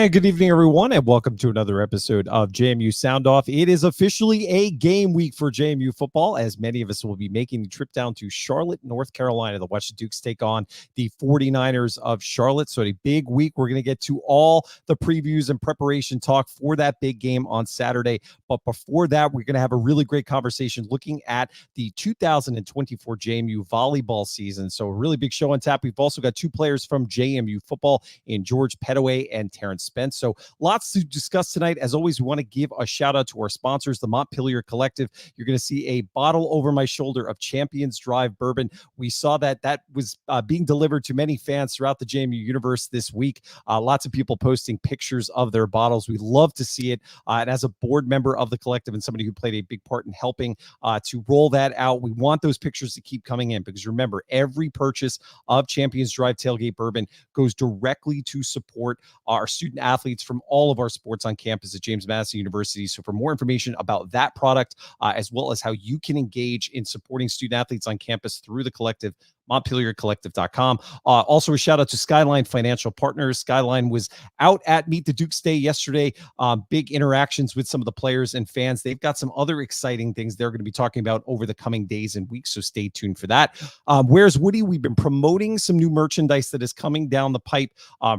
And good evening, everyone, and welcome to another episode of JMU Sound Off. It is officially a game week for JMU football, as many of us will be making the trip down to Charlotte, North Carolina, to watch the Dukes take on the 49ers of Charlotte. So a big week. We're going to get to all the previews and preparation talk for that big game on Saturday. But before that, we're going to have a really great conversation looking at the 2024 JMU volleyball season. So a really big show on tap. We've also got two players from JMU football in George Pettaway and Terrence Spence. So lots to discuss tonight. As always, we want to give a shout out to our sponsors, the Montpelier Collective. You're going to see a bottle over my shoulder of Champions Drive bourbon. We saw that was being delivered to many fans throughout the JMU universe this week. Lots of people posting pictures of their bottles. We love to see it. And as a board member of the collective and somebody who played a big part in helping to roll that out, we want those pictures to keep coming in, because remember, every purchase of Champions Drive tailgate bourbon goes directly to support our student athletes from all of our sports on campus at James Madison University. So for more information about that product, as well as how you can engage in supporting student athletes on campus through the collective, MontpelierCollective.com. Also a shout out to Skyline Financial Partners. Skyline was out at Meet the Dukes Day yesterday. Big interactions with some of the players and fans. They've got some other exciting things they're going to be talking about over the coming days and weeks, so stay tuned for that. Where's Woody? We've been promoting some new merchandise that is coming down the pipe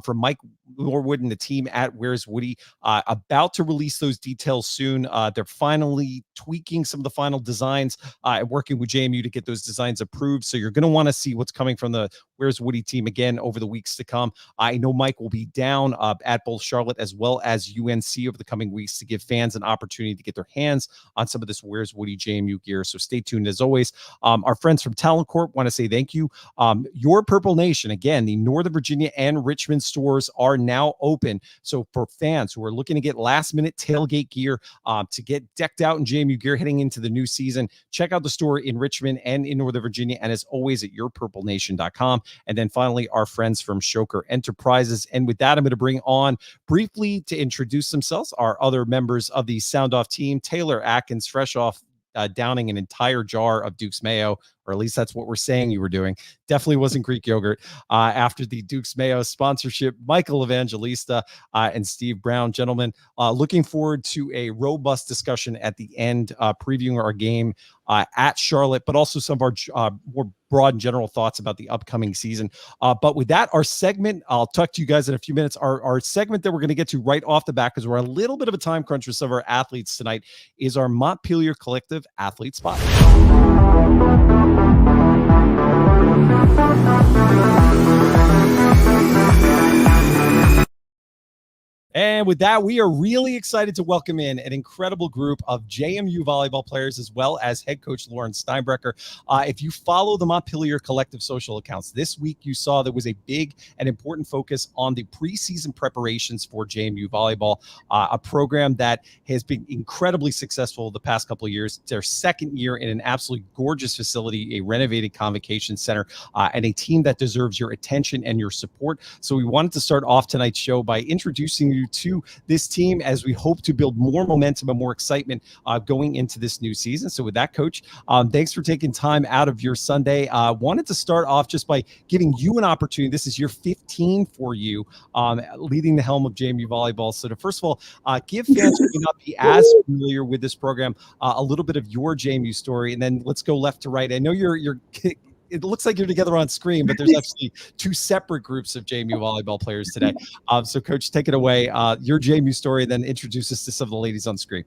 from Mike Norwood and the team at Where's Woody. About to release those details soon. They're finally tweaking some of the final designs and working with JMU to get those designs approved. So you're going to want to see what's coming from the Where's Woody team again over the weeks to come. I know Mike will be down at both Charlotte as well as UNC over the coming weeks to give fans an opportunity to get their hands on some of this Where's Woody JMU gear. So stay tuned as always. Our friends from Talent Corp want to say thank you. Your Purple Nation, again, the Northern Virginia and Richmond stores are now open. So for fans who are looking to get last minute tailgate gear, to get decked out in JMU gear heading into the new season, check out the store in Richmond and in Northern Virginia. And as always, at yourpurplenation.com. And then finally, our friends from Shoker Enterprises. And with that, I'm going to bring on briefly to introduce themselves our other members of the Sound Off team. Taylor Atkins, fresh off downing an entire jar of Duke's Mayo, or at least that's what we're saying you were doing. Definitely wasn't Greek yogurt. After the Duke's Mayo sponsorship, Michael Evangelista and Steve Brown. Gentlemen, looking forward to a robust discussion at the end, previewing our game at Charlotte, but also some of our more broad and general thoughts about the upcoming season. But with that, our segment, I'll talk to you guys in a few minutes. Our segment that we're going to get to right off the bat, because we're a little bit of a time crunch with some of our athletes tonight, is our Montpelier Collective Athlete Spot. And with that, we are really excited to welcome in an incredible group of JMU volleyball players, as well as head coach Lauren Steinbrecher. If you follow the Montpelier Collective social accounts, this week you saw there was a big and important focus on the preseason preparations for JMU volleyball, a program that has been incredibly successful the past couple of years. It's their second year in an absolutely gorgeous facility, a renovated convocation center, and a team that deserves your attention and your support. So we wanted to start off tonight's show by introducing you to this team, as we hope to build more momentum and more excitement going into this new season. So with that, Coach, thanks for taking time out of your Sunday. Wanted to start off just by giving you an opportunity. This is year 15 for you, leading the helm of JMU volleyball. So to first of all, give fans who may not be as familiar with this program a little bit of your JMU story, and then let's go left to right. I know you're it looks like you're together on screen, but there's actually two separate groups of JMU volleyball players today. So Coach, take it away. Your JMU story, then introduce us to some of the ladies on screen.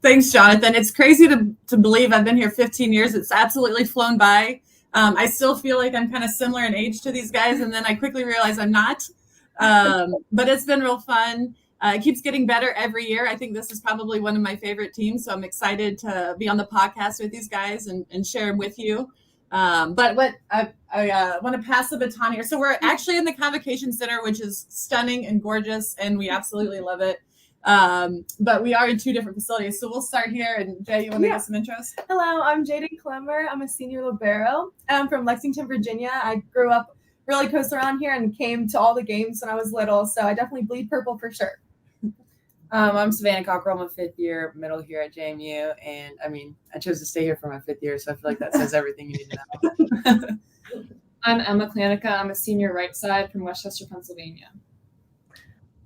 Thanks, Jonathan. It's crazy to believe I've been here 15 years. It's absolutely flown by. I still feel like I'm kind of similar in age to these guys, and then I quickly realize I'm not. But it's been real fun. It keeps getting better every year. I think this is probably one of my favorite teams, so I'm excited to be on the podcast with these guys and share them with you. But what I want to pass the baton here. So we're actually in the Convocation Center, which is stunning and gorgeous, and we absolutely love it. But we are in two different facilities. So we'll start here. And Jay, you want to give us some intros? Hello, I'm Jaden Clemmer. I'm a senior libero. I'm from Lexington, Virginia. I grew up really close around here and came to all the games when I was little. So I definitely bleed purple for sure. I'm Savannah Cockrell. I'm a fifth year middle here at JMU, and I mean, I chose to stay here for my fifth year, so I feel like that says everything you need to know. I'm Emma Klanica. I'm a senior right side from Westchester, Pennsylvania.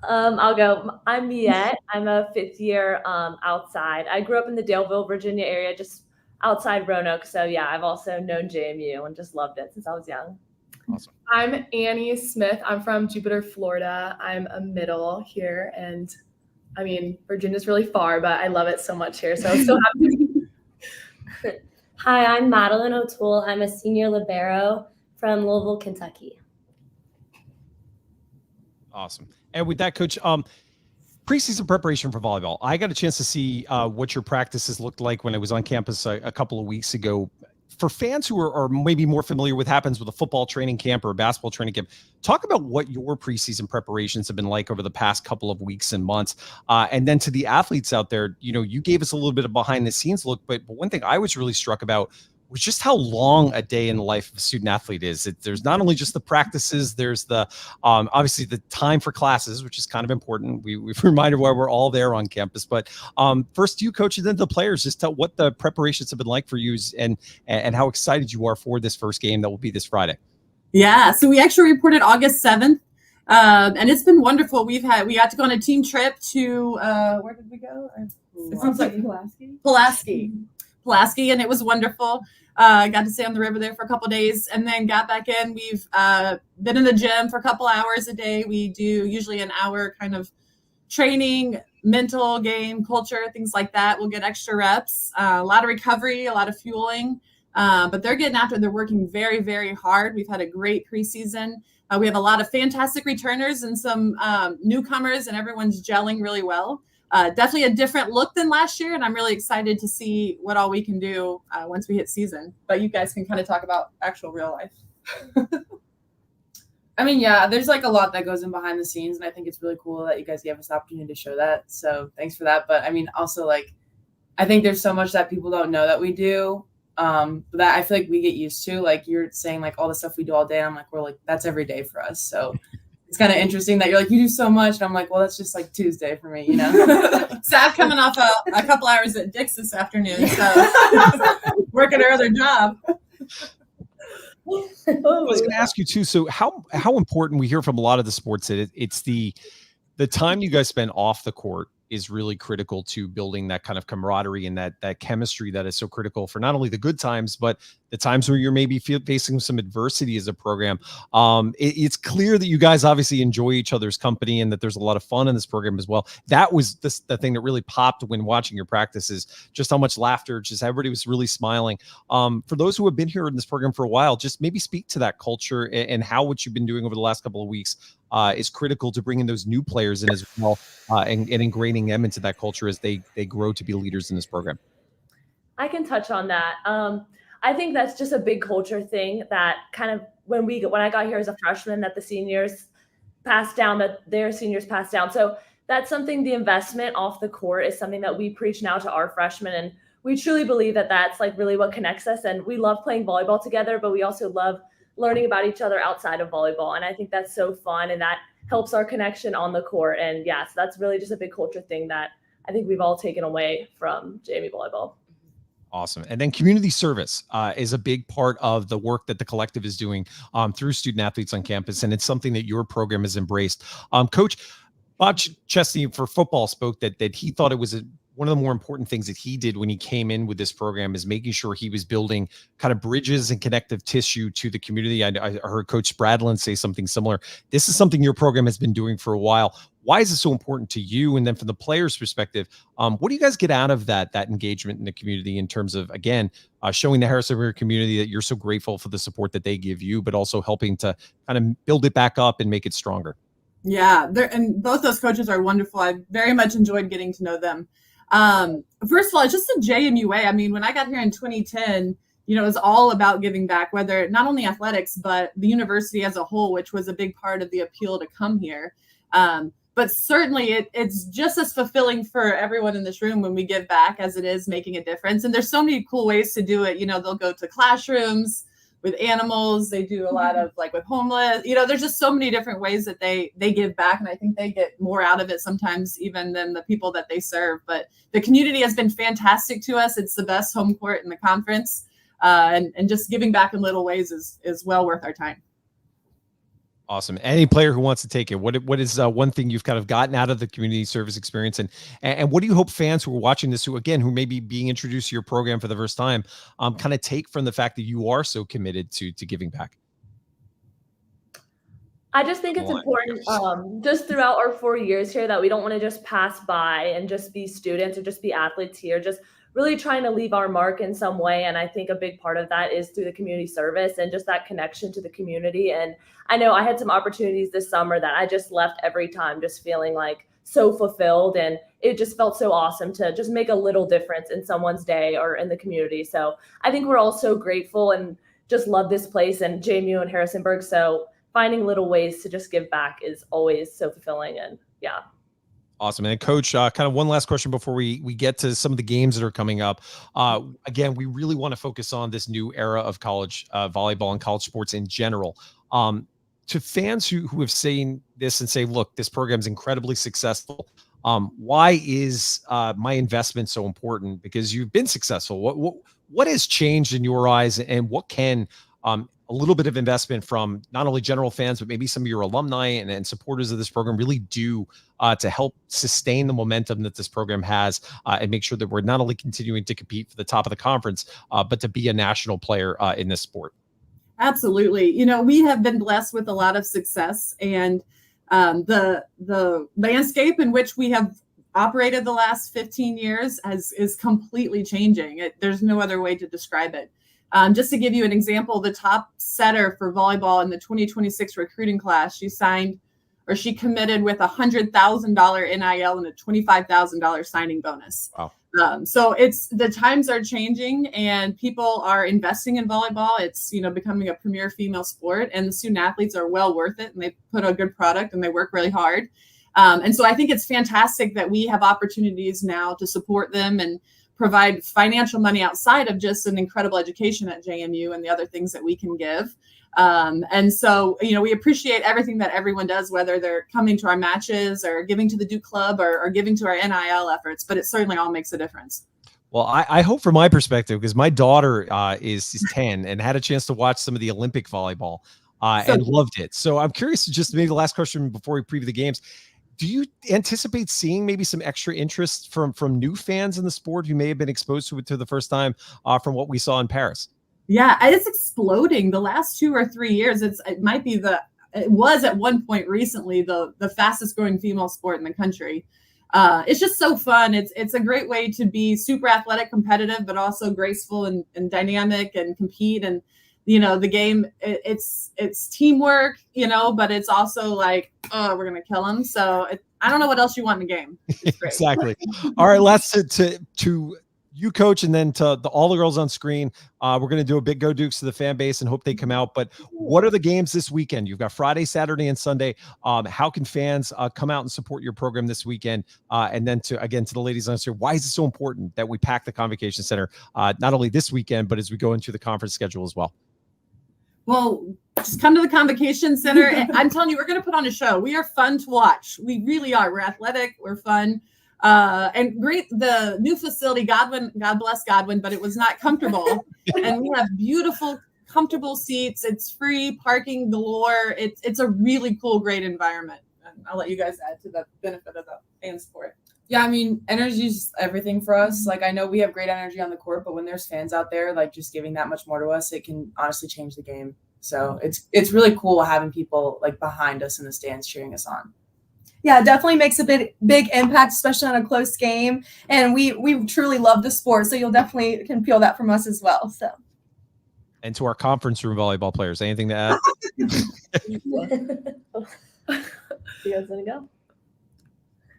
I'll go. I'm Miette. I'm a 5th-year outside. I grew up in the Daleville, Virginia area, just outside Roanoke. So yeah, I've also known JMU and just loved it since I was young. Awesome. I'm Annie Smith. I'm from Jupiter, Florida. I'm a middle here, and I mean, Virginia's really far, but I love it so much here. So I'm so happy. Hi, I'm Madeline O'Toole. I'm a senior libero from Louisville, Kentucky. Awesome. And with that, Coach, preseason preparation for volleyball. I got a chance to see what your practices looked like when I was on campus a couple of weeks ago. For fans who are maybe more familiar with what happens with a football training camp or a basketball training camp, talk about what your preseason preparations have been like over the past couple of weeks and months. And then to the athletes out there, you gave us a little bit of behind the scenes look, but one thing I was really struck about was just how long a day in the life of a student athlete is. There's not only just the practices, there's the obviously the time for classes, which is kind of important. We've reminded why we're all there on campus. But first you, Coach, and then the players, just tell what the preparations have been like for you and how excited you are for this first game that will be this Friday. Yeah, so we actually reported August 7th, and it's been wonderful. We got to go on a team trip to where did we go? It sounds like Pulaski, and it was wonderful. Got to stay on the river there for a couple of days and then got back in. We've been in the gym for a couple hours a day. We do usually an hour kind of training, mental game, culture, things like that. We'll get extra reps, a lot of recovery, a lot of fueling, but they're getting after it. They're working very, very hard. We've had a great preseason. We have a lot of fantastic returners and some newcomers, and everyone's gelling really well. Definitely a different look than last year, and I'm really excited to see what all we can do once we hit season. But you guys can kind of talk about actual real life. I mean, yeah, there's like a lot that goes in behind the scenes, and I think it's really cool that you guys gave us the opportunity to show that. So thanks for that. But I mean, also like, I think there's so much that people don't know that we do that I feel like we get used to. Like you're saying, like all the stuff we do all day. And I'm like, we're like, that's every day for us. So it's kind of interesting that you're like, you do so much. And I'm like, well, that's just like Tuesday for me, Sav coming off a couple hours at Dick's this afternoon, so working her other job. I was going to ask you too. So how important, we hear from a lot of the sports that it's the time you guys spend off the court is really critical to building that kind of camaraderie and that chemistry that is so critical for not only the good times, but the times where you're maybe facing some adversity as a program. It's clear that you guys obviously enjoy each other's company and that there's a lot of fun in this program as well. That was the thing that really popped when watching your practices, just how much laughter, just everybody was really smiling. For those who have been here in this program for a while, just maybe speak to that culture and how what you've been doing over the last couple of weeks is critical to bringing those new players in as well and ingraining them into that culture as they grow to be leaders in this program. I can touch on that. I think that's just a big culture thing that kind of when I got here as a freshman, that the seniors passed down, that their seniors passed down. So that's something, the investment off the court is something that we preach now to our freshmen. And we truly believe that that's like really what connects us. And we love playing volleyball together, but we also love learning about each other outside of volleyball. And I think that's so fun, and that helps our connection on the court. And yeah, so that's really just a big culture thing that I think we've all taken away from JMU Volleyball. Awesome. And then community service is a big part of the work that the collective is doing through student athletes on campus. And it's something that your program has embraced. Coach Bob Chesney for football spoke that he thought it was one of the more important things that he did when he came in with this program is making sure he was building kind of bridges and connective tissue to the community. I heard Coach Spradlin say something similar. This is something your program has been doing for a while. Why is it so important to you? And then from the players' perspective, what do you guys get out of that engagement in the community in terms of, again, showing the Harrison River community that you're so grateful for the support that they give you, but also helping to kind of build it back up and make it stronger? Yeah, and both those coaches are wonderful. I very much enjoyed getting to know them. First of all, it's just the JMU way. I mean, when I got here in 2010, it was all about giving back, whether not only athletics, but the university as a whole, which was a big part of the appeal to come here. But certainly it's just as fulfilling for everyone in this room when we give back as it is making a difference. And there's so many cool ways to do it. They'll go to classrooms with animals. They do a lot of like with homeless, there's just so many different ways that they give back. And I think they get more out of it sometimes even than the people that they serve. But the community has been fantastic to us. It's the best home court in the conference. And just giving back in little ways is well worth our time. Awesome. Any player who wants to take it, what is one thing you've kind of gotten out of the community service experience, and what do you hope fans who are watching this, who may be being introduced to your program for the first time, kind of take from the fact that you are so committed to giving back? I just think it's important, just throughout our 4 years here, that we don't want to just pass by and just be students or just be athletes here, just really trying to leave our mark in some way. And I think a big part of that is through the community service and just that connection to the community. And I know I had some opportunities this summer that I just left every time just feeling like so fulfilled. And it just felt so awesome to just make a little difference in someone's day or in the community. So I think we're all so grateful and just love this place and JMU and Harrisonburg. So finding little ways to just give back is always so fulfilling. And yeah. Awesome. And Coach, kind of one last question before we get to some of the games that are coming up. Again, we really want to focus on this new era of college volleyball and college sports in general. To fans who have seen this and say, look, this program is incredibly successful. Why is my investment so important? Because you've been successful. What has changed in your eyes, and what can a little bit of investment from not only general fans, but maybe some of your alumni and supporters of this program really do to help sustain the momentum that this program has and make sure that we're not only continuing to compete for the top of the conference, but to be a national player in this sport? Absolutely. You know, we have been blessed with a lot of success, and the landscape in which we have operated the last 15 years is completely changing. There's no other way to describe it. Just to give you an example, the top setter for volleyball in the 2026 recruiting class, she committed with $100,000 NIL and a $25,000 signing bonus. Wow. So the times are changing and people are investing in volleyball. It's, becoming a premier female sport, and the student athletes are well worth it, and they put a good product and they work really hard. And so I think it's fantastic that we have opportunities now to support them and provide financial money outside of just an incredible education at JMU and the other things that we can give. And so, we appreciate everything that everyone does, whether they're coming to our matches or giving to the Duke Club or giving to our NIL efforts, but it certainly all makes a difference. Well, I hope from my perspective, because my daughter is 10 and had a chance to watch some of the Olympic volleyball and loved it. So I'm curious, just maybe the last question before we preview the games. Do you anticipate seeing maybe some extra interest from new fans in the sport who may have been exposed to it for the first time from what we saw in Paris? Yeah, it's exploding. The last 2 or 3 years, it was at one point recently the fastest growing female sport in the country. It's just so fun. It's a great way to be super athletic, competitive, but also graceful and dynamic and compete. And the game, it's teamwork, but it's also like, oh, we're gonna kill them. So I don't know what else you want in the game. Exactly. All right, last to you, Coach, and then to all the girls on screen. We're going to do a big go Dukes to the fan base and hope they come out. But what are the games this weekend? You've got Friday, Saturday, and Sunday. How can fans come out and support your program this weekend? And then to the ladies on screen, why is it so important that we pack the Convocation Center not only this weekend, but as we go into the conference schedule as well? Well, just come to the Convocation Center. And I'm telling you, we're going to put on a show. We are fun to watch. We really are. We're athletic. We're fun. And great. The new facility, God bless Godwin, but it was not comfortable. And we have beautiful, comfortable seats. It's free parking galore. It's a really cool, great environment. And I'll let you guys add to the benefit of the fan support. Yeah, I mean, energy is everything for us. Like, I know we have great energy on the court, but when there's fans out there, like, just giving that much more to us, it can honestly change the game. So it's really cool having people like behind us in the stands cheering us on. Yeah, it definitely makes a big impact, especially on a close game. And we truly love the sport, so you'll definitely can feel that from us as well. So. And to our conference room volleyball players, anything to add? You guys want to go?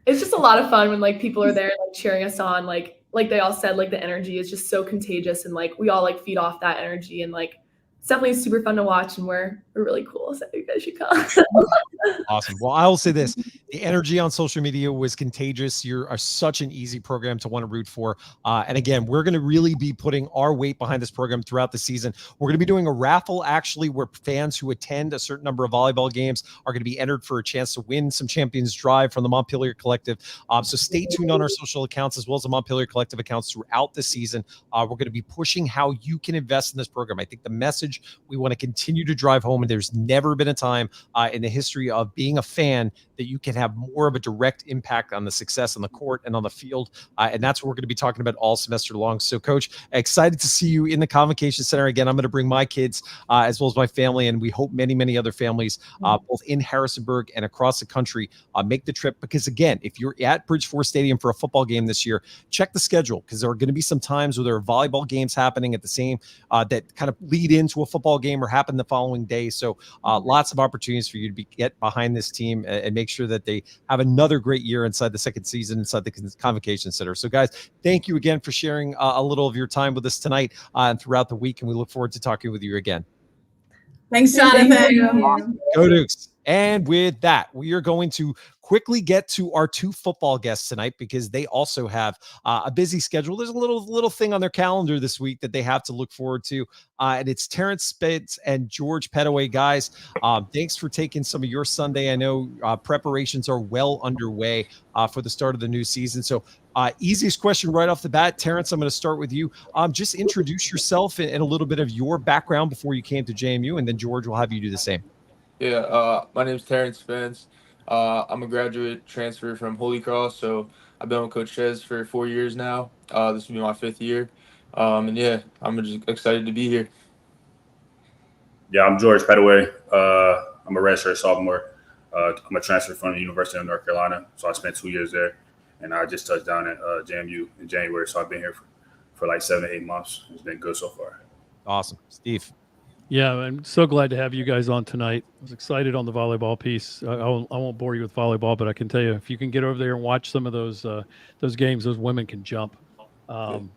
It's just a lot of fun when like people are there like cheering us on. Like they all said, like the energy is just so contagious, and like we all like feed off that energy, and like it's definitely super fun to watch, and we're really cool. So you guys should come. Awesome. Well, I will say this. The energy on social media was contagious. You're such an easy program to want to root for. And again, we're going to really be putting our weight behind this program throughout the season. We're going to be doing a raffle, actually, where fans who attend a certain number of volleyball games are going to be entered for a chance to win some Champions Drive from the Montpelier Collective. So stay tuned on our social accounts as well as the Montpelier Collective accounts throughout the season. We're going to be pushing how you can invest in this program. I think the message message we want to continue to drive home. And there's never been a time in the history of being a fan that you can have more of a direct impact on the success on the court and on the field. And that's what we're going to be talking about all semester long. So, Coach, excited to see you in the Convocation Center again. I'm going to bring my kids as well as my family, and we hope many, many other families, both in Harrisonburg and across the country, make the trip. Because, again, if you're at Bridge4 Stadium for a football game this year, check the schedule, because there are going to be some times where there are volleyball games happening at the same that kind of lead into a football game or happen the following day. So lots of opportunities for you to get behind this team and make sure that they have another great year inside the second season inside the Convocation Center. So, guys, thank you again for sharing a little of your time with us tonight and throughout the week, and we look forward to talking with you again. Thanks, Jonathan. Thank you. Go Dukes. And with that, we are going to quickly get to our two football guests tonight, because they also have a busy schedule. There's a little thing on their calendar this week that they have to look forward to, and it's Terrence Spence and George Pettaway. Guys, thanks for taking some of your Sunday. I know preparations are well underway for the start of the new season. So easiest question right off the bat, Terrence, I'm going to start with you. Just introduce yourself and a little bit of your background before you came to JMU, and then George will have you do the same. Yeah, my name is Terrence Spence. I'm a graduate transfer from Holy Cross, so I've been with Coach Ches for 4 years now. This will be my 5th year. And yeah, I'm just excited to be here. Yeah, I'm George Pettaway. I'm a redshirt sophomore. I'm a transfer from the University of North Carolina, so I spent 2 years there. And I just touched down at JMU in January, so I've been here for like 7 to 8 months. It's been good so far. Awesome. Steve. Yeah, I'm so glad to have you guys on tonight. I was excited on the volleyball piece. I won't bore you with volleyball, but I can tell you, if you can get over there and watch some of those games, those women can jump.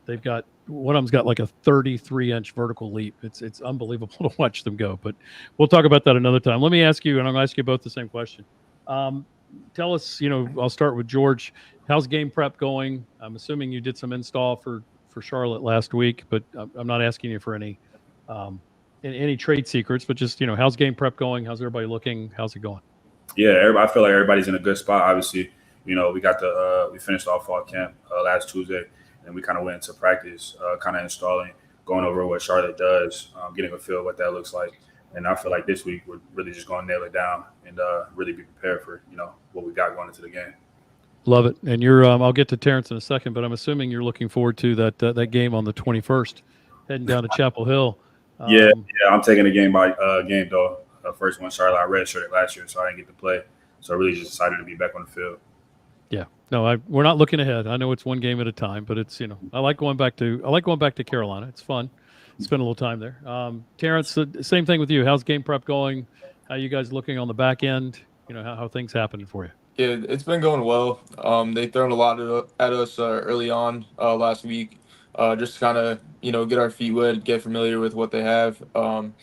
They've got, one of them's got like a 33-inch vertical leap. It's unbelievable to watch them go. But we'll talk about that another time. Let me ask you, and I'm going to ask you both the same question. Tell us, I'll start with George. How's game prep going? I'm assuming you did some install for Charlotte last week, but I'm not asking you for any trade secrets, but just, how's game prep going? How's everybody looking? How's it going? Yeah, I feel like everybody's in a good spot. Obviously, we got we finished off fall camp last Tuesday, and we kind of went into practice, kind of installing, going over what Charlotte does, getting a feel of what that looks like. And I feel like this week we're really just going to nail it down and really be prepared for, what we got going into the game. Love it. And you're, I'll get to Terrence in a second, but I'm assuming you're looking forward to that game on the 21st, heading down to Chapel Hill. Yeah, I'm taking a game by game though. First one, Charlotte, I redshirted last year, so I didn't get to play. So I really just decided to be back on the field. Yeah, no, we're not looking ahead. I know it's one game at a time, but it's I like going back to Carolina. It's fun. Spend a little time there. Terrence, same thing with you. How's game prep going? How you guys looking on the back end? How things happening for you? Yeah, it's been going well. They thrown a lot at us early on last week. Just to kind of, get our feet wet, get familiar with what they have, and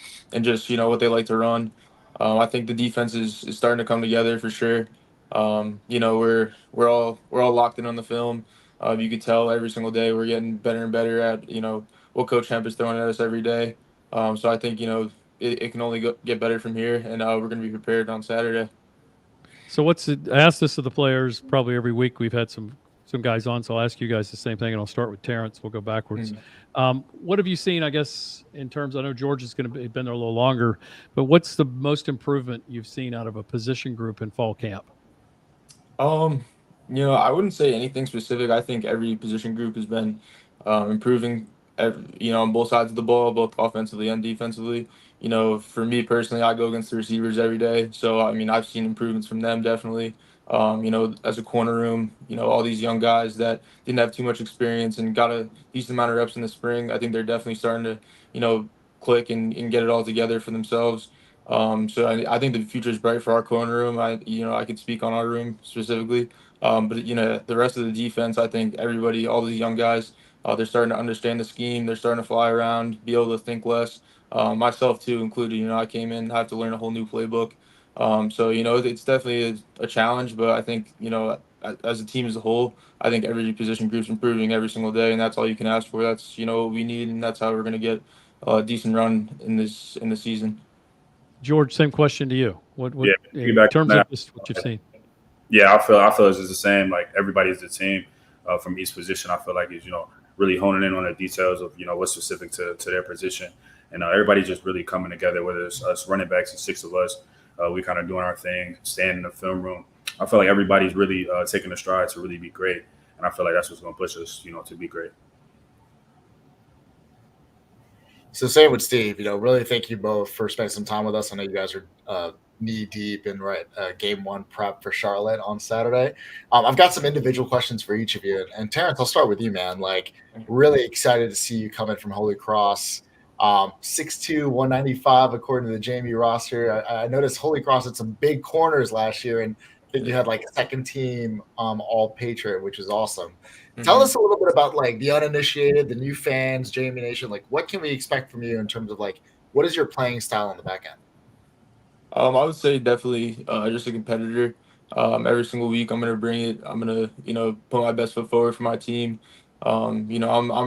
just, what they like to run. I think the defense is starting to come together for sure. We're all locked in on the film. You could tell every single day we're getting better and better at, what Coach Hemp is throwing at us every day. So I think, it can only get better from here, and we're going to be prepared on Saturday. So I ask this of the players probably every week. We've had some guys on, so I'll ask you guys the same thing, and I'll start with Terrence. We'll go backwards. What have you seen, I guess, in terms, I know George is going to be been there a little longer, but what's the most improvement you've seen out of a position group in fall camp? I wouldn't say anything specific. I think every position group has been improving, on both sides of the ball, both offensively and defensively. For me personally, I go against the receivers every day. So, I've seen improvements from them definitely. As a corner room, all these young guys that didn't have too much experience and got a decent amount of reps in the spring, I think they're definitely starting to, click and get it all together for themselves. So I think the future is bright for our corner room. I could speak on our room specifically. But the rest of the defense, I think everybody, all these young guys, they're starting to understand the scheme. They're starting to fly around, be able to think less. Myself too included. I came in, I have to learn a whole new playbook. So it's definitely a challenge, but I think as a team as a whole, I think every position group's improving every single day, and that's all you can ask for. That's what we need, and that's how we're going to get a decent run in the season. George, same question to you. What in terms of just what you've seen? Yeah, I feel it's just the same. Like everybody's the team from each position. I feel like is really honing in on the details of what's specific to their position, And everybody's just really coming together, whether it's us running backs and 6 of us. We kind of doing our thing, staying in the film room. I feel like everybody's really taking a stride to really be great. And I feel like that's what's going to push us, to be great. So same with Steve, really thank you both for spending some time with us. I know you guys are knee deep in game 1 prep for Charlotte on Saturday. I've got some individual questions for each of you. And Terrence, I'll start with you, man. Really excited to see you coming from Holy Cross. 6'2", 195 according to the JMU roster. I noticed Holy Cross had some big corners last year, and I think you had second team all Patriot, which is awesome. Mm-hmm. Tell us a little bit about the uninitiated, the new fans, JMU Nation. What can we expect from you in terms of what is your playing style on the back end? I would say definitely just a competitor. Every single week I'm gonna bring it. I'm gonna put my best foot forward for my team. I'm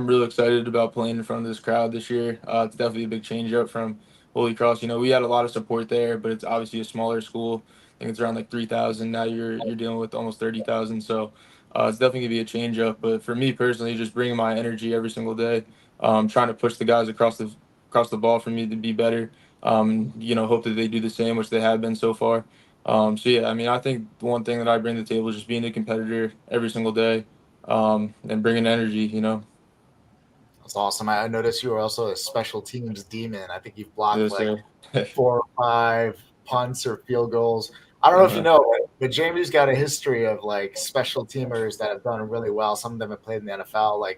really excited about playing in front of this crowd this year. It's definitely a big change up from Holy Cross. We had a lot of support there, but it's obviously a smaller school. I think it's around 3,000. Now you're dealing with almost 30,000. So it's definitely gonna be a change up. But for me personally, just bringing my energy every single day, trying to push the guys across the ball for me to be better. Hope that they do the same, which they have been so far. I think the one thing that I bring to the table is just being a competitor every single day, and bringing energy. That's awesome. I noticed you were also a special teams demon. I think you've blocked 4 or 5 punts or field goals. I don't know if you know, but JMU's got a history of special teamers that have done really well. Some of them have played in the NFL.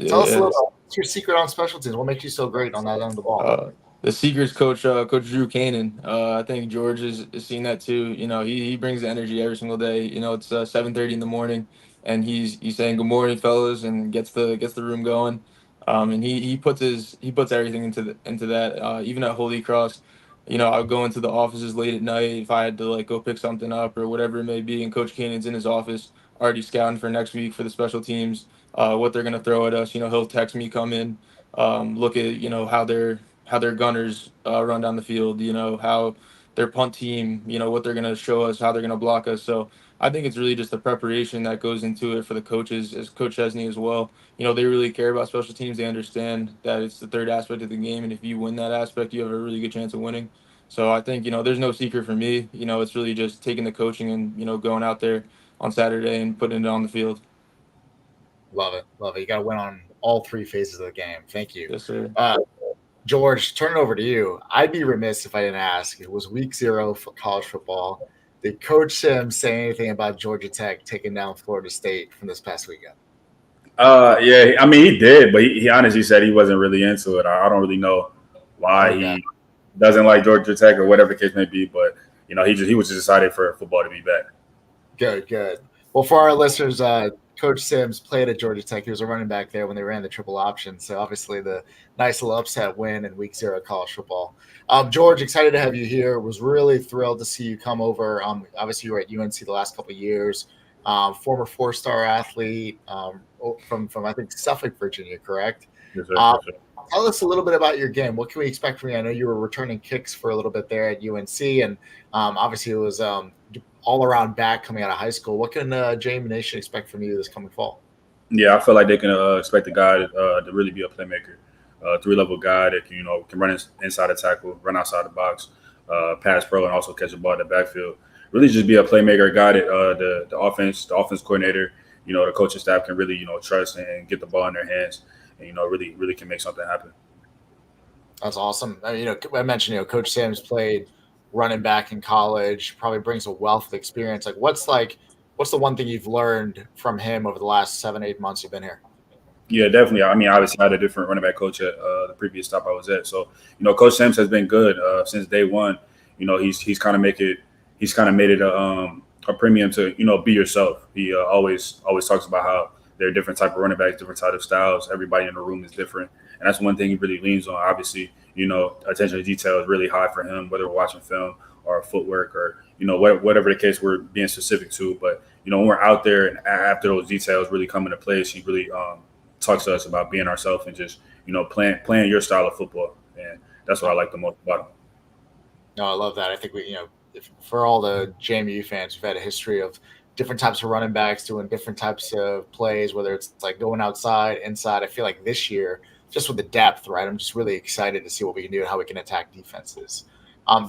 Tell us a little about what's your secret on special teams. What makes you so great on that end of the ball? The secret's Coach Drew Cannon. I think George has seen that too. He brings the energy every single day. It's 7:30 in the morning, and he's saying good morning, fellas, and gets the room going. And he puts everything into that. Even at Holy Cross, I'll go into the offices late at night if I had to go pick something up or whatever it may be, and Coach Cannon's in his office already scouting for next week for the special teams, what they're gonna throw at us. He'll text me, come in, look at how their gunners run down the field, how their punt team, what they're going to show us, how they're going to block us. So I think it's really just the preparation that goes into it for the coaches, as Coach Chesney as well. They really care about special teams. They understand that it's the third aspect of the game, and if you win that aspect, you have a really good chance of winning. So I think, there's no secret for me. It's really just taking the coaching and, going out there on Saturday and putting it on the field. Love it. You got to win on all 3 phases of the game. Thank you. Yes, sir. George, turn it over to you. I'd be remiss if I didn't ask. It was week 0 for college football. Did Coach Sims say anything about Georgia Tech taking down Florida State from this past weekend? Yeah, I mean, he did, but he honestly said he wasn't really into it. I don't really know why he doesn't like Georgia Tech or whatever the case may be, but he was just excited for football to be back. Good. Well, for our listeners, Coach Sims played at Georgia Tech. He was a running back there when they ran the triple option. So obviously the nice little upset win in week 0 of college football. George, excited to have you here. Was really thrilled to see you come over. Obviously you were at UNC the last couple of years. Former 4-star athlete from I think Suffolk, Virginia, correct? Yes, sir. Tell us a little bit about your game. What can we expect from you? I know you were returning kicks for a little bit there at UNC, and obviously it was all-around back coming out of high school. What can JMU Nation expect from you this coming fall? Yeah, I feel like they can expect a guy to really be a playmaker, 3-level guy that can run inside the tackle, run outside the box, pass pro, and also catch the ball in the backfield. Really just be a playmaker, a guy that the offense coordinator, the coaching staff can really trust and get the ball in their hands, and really can make something happen. That's awesome. I mentioned Coach Sims played running back in college, probably brings a wealth of experience. What's the one thing you've learned from him over the last 7-8 months you've been here? Yeah, definitely. I mean, obviously I had a different running back coach at the previous stop I was at. So, Coach Sims has been good since day one. He's kind of made it a premium to, be yourself. He always talks about how there are different type of running backs, different type of styles. Everybody in the room is different. And that's one thing he really leans on. Obviously, attention to detail is really high for him, whether we're watching film or footwork or, whatever the case we're being specific to. But, when we're out there and after those details really come into place, he really talks to us about being ourselves and just, playing your style of football. And that's what I like the most about him. No, I love that. I think for all the JMU fans, we've had a history of different types of running backs doing different types of plays, whether it's going outside, inside. I feel like this year, just with the depth, right? I'm just really excited to see what we can do and how we can attack defenses.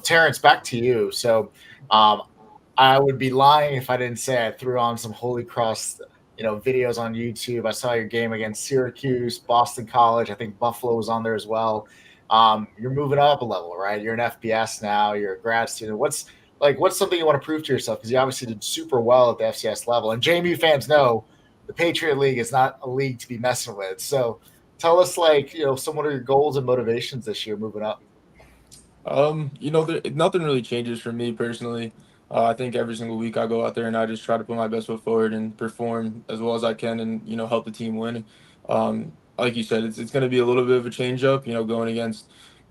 Terrence, back to you. So I would be lying if I didn't say I threw on some Holy Cross, videos on YouTube. I saw your game against Syracuse, Boston College. I think Buffalo was on there as well. You're moving up a level, right? You're an FBS now. You're a grad student. What's something you want to prove to yourself? Because you obviously did super well at the FCS level. And JMU fans know the Patriot League is not a league to be messing with. So tell us, some what are your goals and motivations this year moving up? Nothing really changes for me personally. I think every single week I go out there and I just try to put my best foot forward and perform as well as I can and, help the team win. Like you said, it's going to be a little bit of a change up, going against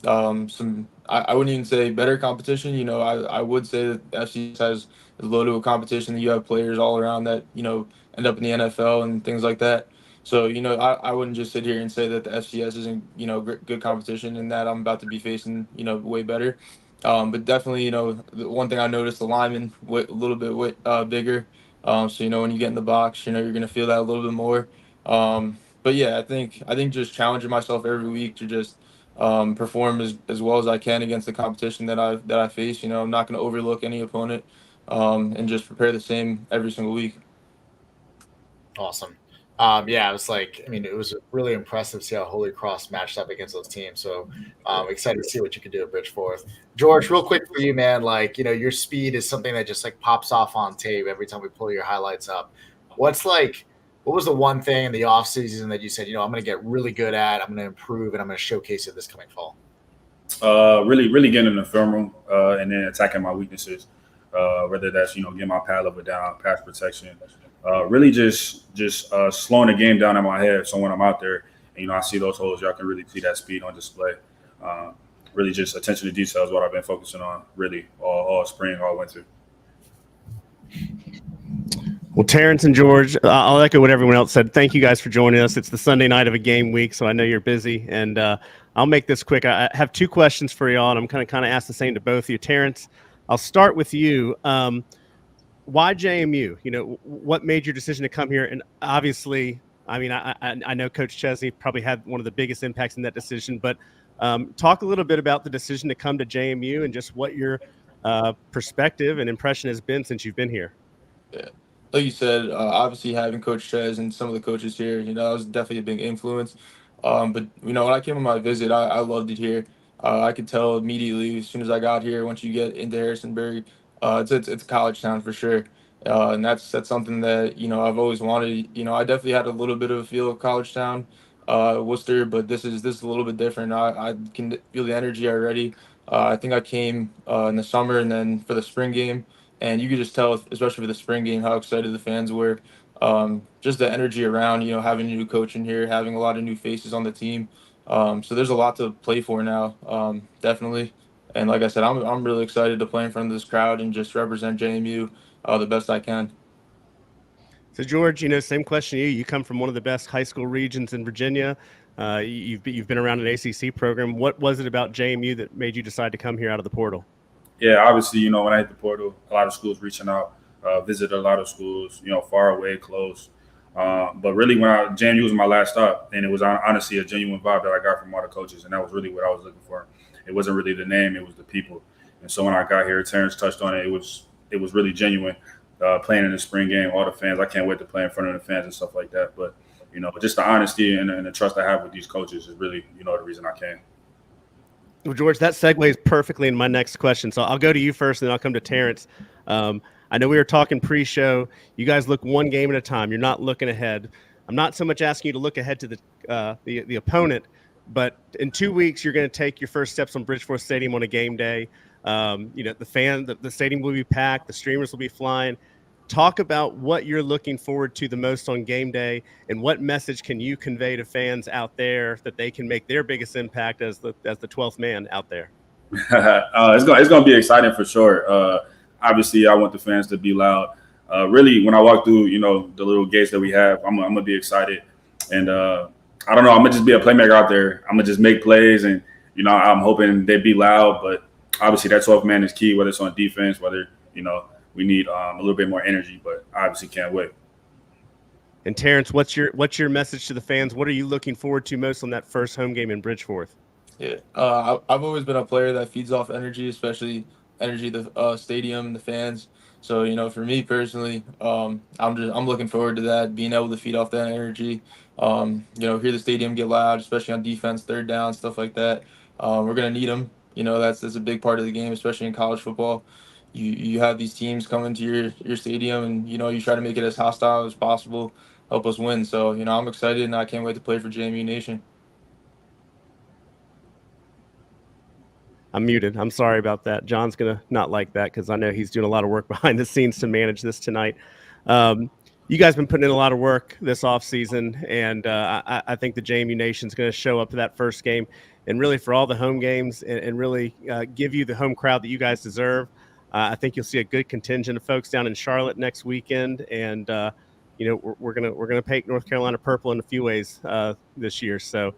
I wouldn't even say better competition. I would say that FCS has a load of a competition. You have players all around that, end up in the NFL and things like that. So, I wouldn't just sit here and say that the FCS isn't, good competition and that I'm about to be facing, way better. But definitely, the one thing I noticed, the linemen a little bit bigger. So, when you get in the box, you're going to feel that a little bit more. But yeah, I think just challenging myself every week to just perform as well as I can against the competition that I face. I'm not going to overlook any opponent and just prepare the same every single week. Awesome. It was really impressive to see how Holy Cross matched up against those teams. So excited to see what you can do at Bridgeforth. George, real quick for you, man, your speed is something that just pops off on tape every time we pull your highlights up. What was the one thing in the off season that you said, I'm going to get really good at, I'm going to improve, and I'm going to showcase it this coming fall? Really getting in the film room and then attacking my weaknesses, whether that's, getting my pad level down, pass protection, really just slowing the game down in my head. So when I'm out there and, I see those holes, y'all can really see that speed on display. Really just attention to detail is what I've been focusing on really all spring, all winter. Well, Terrence and George, I'll echo what everyone else said. Thank you guys for joining us. It's the Sunday night of a game week, so I know you're busy, and I'll make this quick. I have two questions for y'all, and I'm kind of ask the same to both of you. Terrence, I'll start with you. Why JMU? What made your decision to come here? And obviously, I know Coach Chesney probably had one of the biggest impacts in that decision, but talk a little bit about the decision to come to JMU and just what your perspective and impression has been since you've been here. Yeah. Like you said, obviously having Coach Ches and some of the coaches here, that was definitely a big influence. But, when I came on my visit, I loved it here. I could tell immediately as soon as I got here, once you get into Harrisonburg, it's a college town for sure. And that's something that, I've always wanted. I definitely had a little bit of a feel of college town, Worcester, but this is a little bit different. I can feel the energy already. I think I came in the summer and then for the spring game. And you could just tell, especially for the spring game, how excited the fans were. Just the energy around, having a new coach in here, having a lot of new faces on the team. So there's a lot to play for now, definitely. And like I said, I'm really excited to play in front of this crowd and just represent JMU the best I can. So George, same question to you. You come from one of the best high school regions in Virginia. You've been around an ACC program. What was it about JMU that made you decide to come here out of the portal? Yeah, obviously, when I hit the portal, a lot of schools reaching out, visited a lot of schools, far away, close. But really, when JMU was my last stop, and it was honestly a genuine vibe that I got from all the coaches, and that was really what I was looking for. It wasn't really the name, it was the people. And so when I got here, Terrence touched on it. It was really genuine. Playing in the spring game, all the fans, I can't wait to play in front of the fans and stuff like that. But, just the honesty and the trust I have with these coaches is really, the reason I came. Well, George, that segues perfectly in my next question. So I'll go to you first, and then I'll come to Terrence. I know we were talking pre-show. You guys look one game at a time. You're not looking ahead. I'm not so much asking you to look ahead to the opponent, but in 2 weeks, you're going to take your first steps on Bridgeforth Stadium on a game day. The stadium will be packed. The streamers will be flying. Talk about what you're looking forward to the most on game day, and what message can you convey to fans out there that they can make their biggest impact as the 12th man out there? It's going to be exciting for sure. Obviously, I want the fans to be loud. Really, when I walk through, the little gates that we have, I'm going to be excited. And I don't know, I'm going to just be a playmaker out there. I'm going to just make plays, and, I'm hoping they be loud. But obviously, that 12th man is key, whether it's on defense, whether, we need a little bit more energy, but I obviously can't wait. And Terrence, what's your message to the fans? What are you looking forward to most on that first home game in Bridgeforth? Yeah, I've always been a player that feeds off energy, especially energy the stadium, the fans. So for me personally, I'm looking forward to that, being able to feed off that energy. Hear the stadium get loud, especially on defense, third down, stuff like that. We're gonna need them. That's a big part of the game, especially in college football. You have these teams come into your stadium, and you try to make it as hostile as possible, help us win. So I'm excited, and I can't wait to play for JMU Nation. I'm muted. I'm sorry about that. John's going to not like that because I know he's doing a lot of work behind the scenes to manage this tonight. You guys have been putting in a lot of work this offseason, and I think the JMU Nation is going to show up to that first game and really for all the home games and really give you the home crowd that you guys deserve. I think you'll see a good contingent of folks down in Charlotte next weekend, and we're gonna paint North Carolina purple in a few ways this year. So,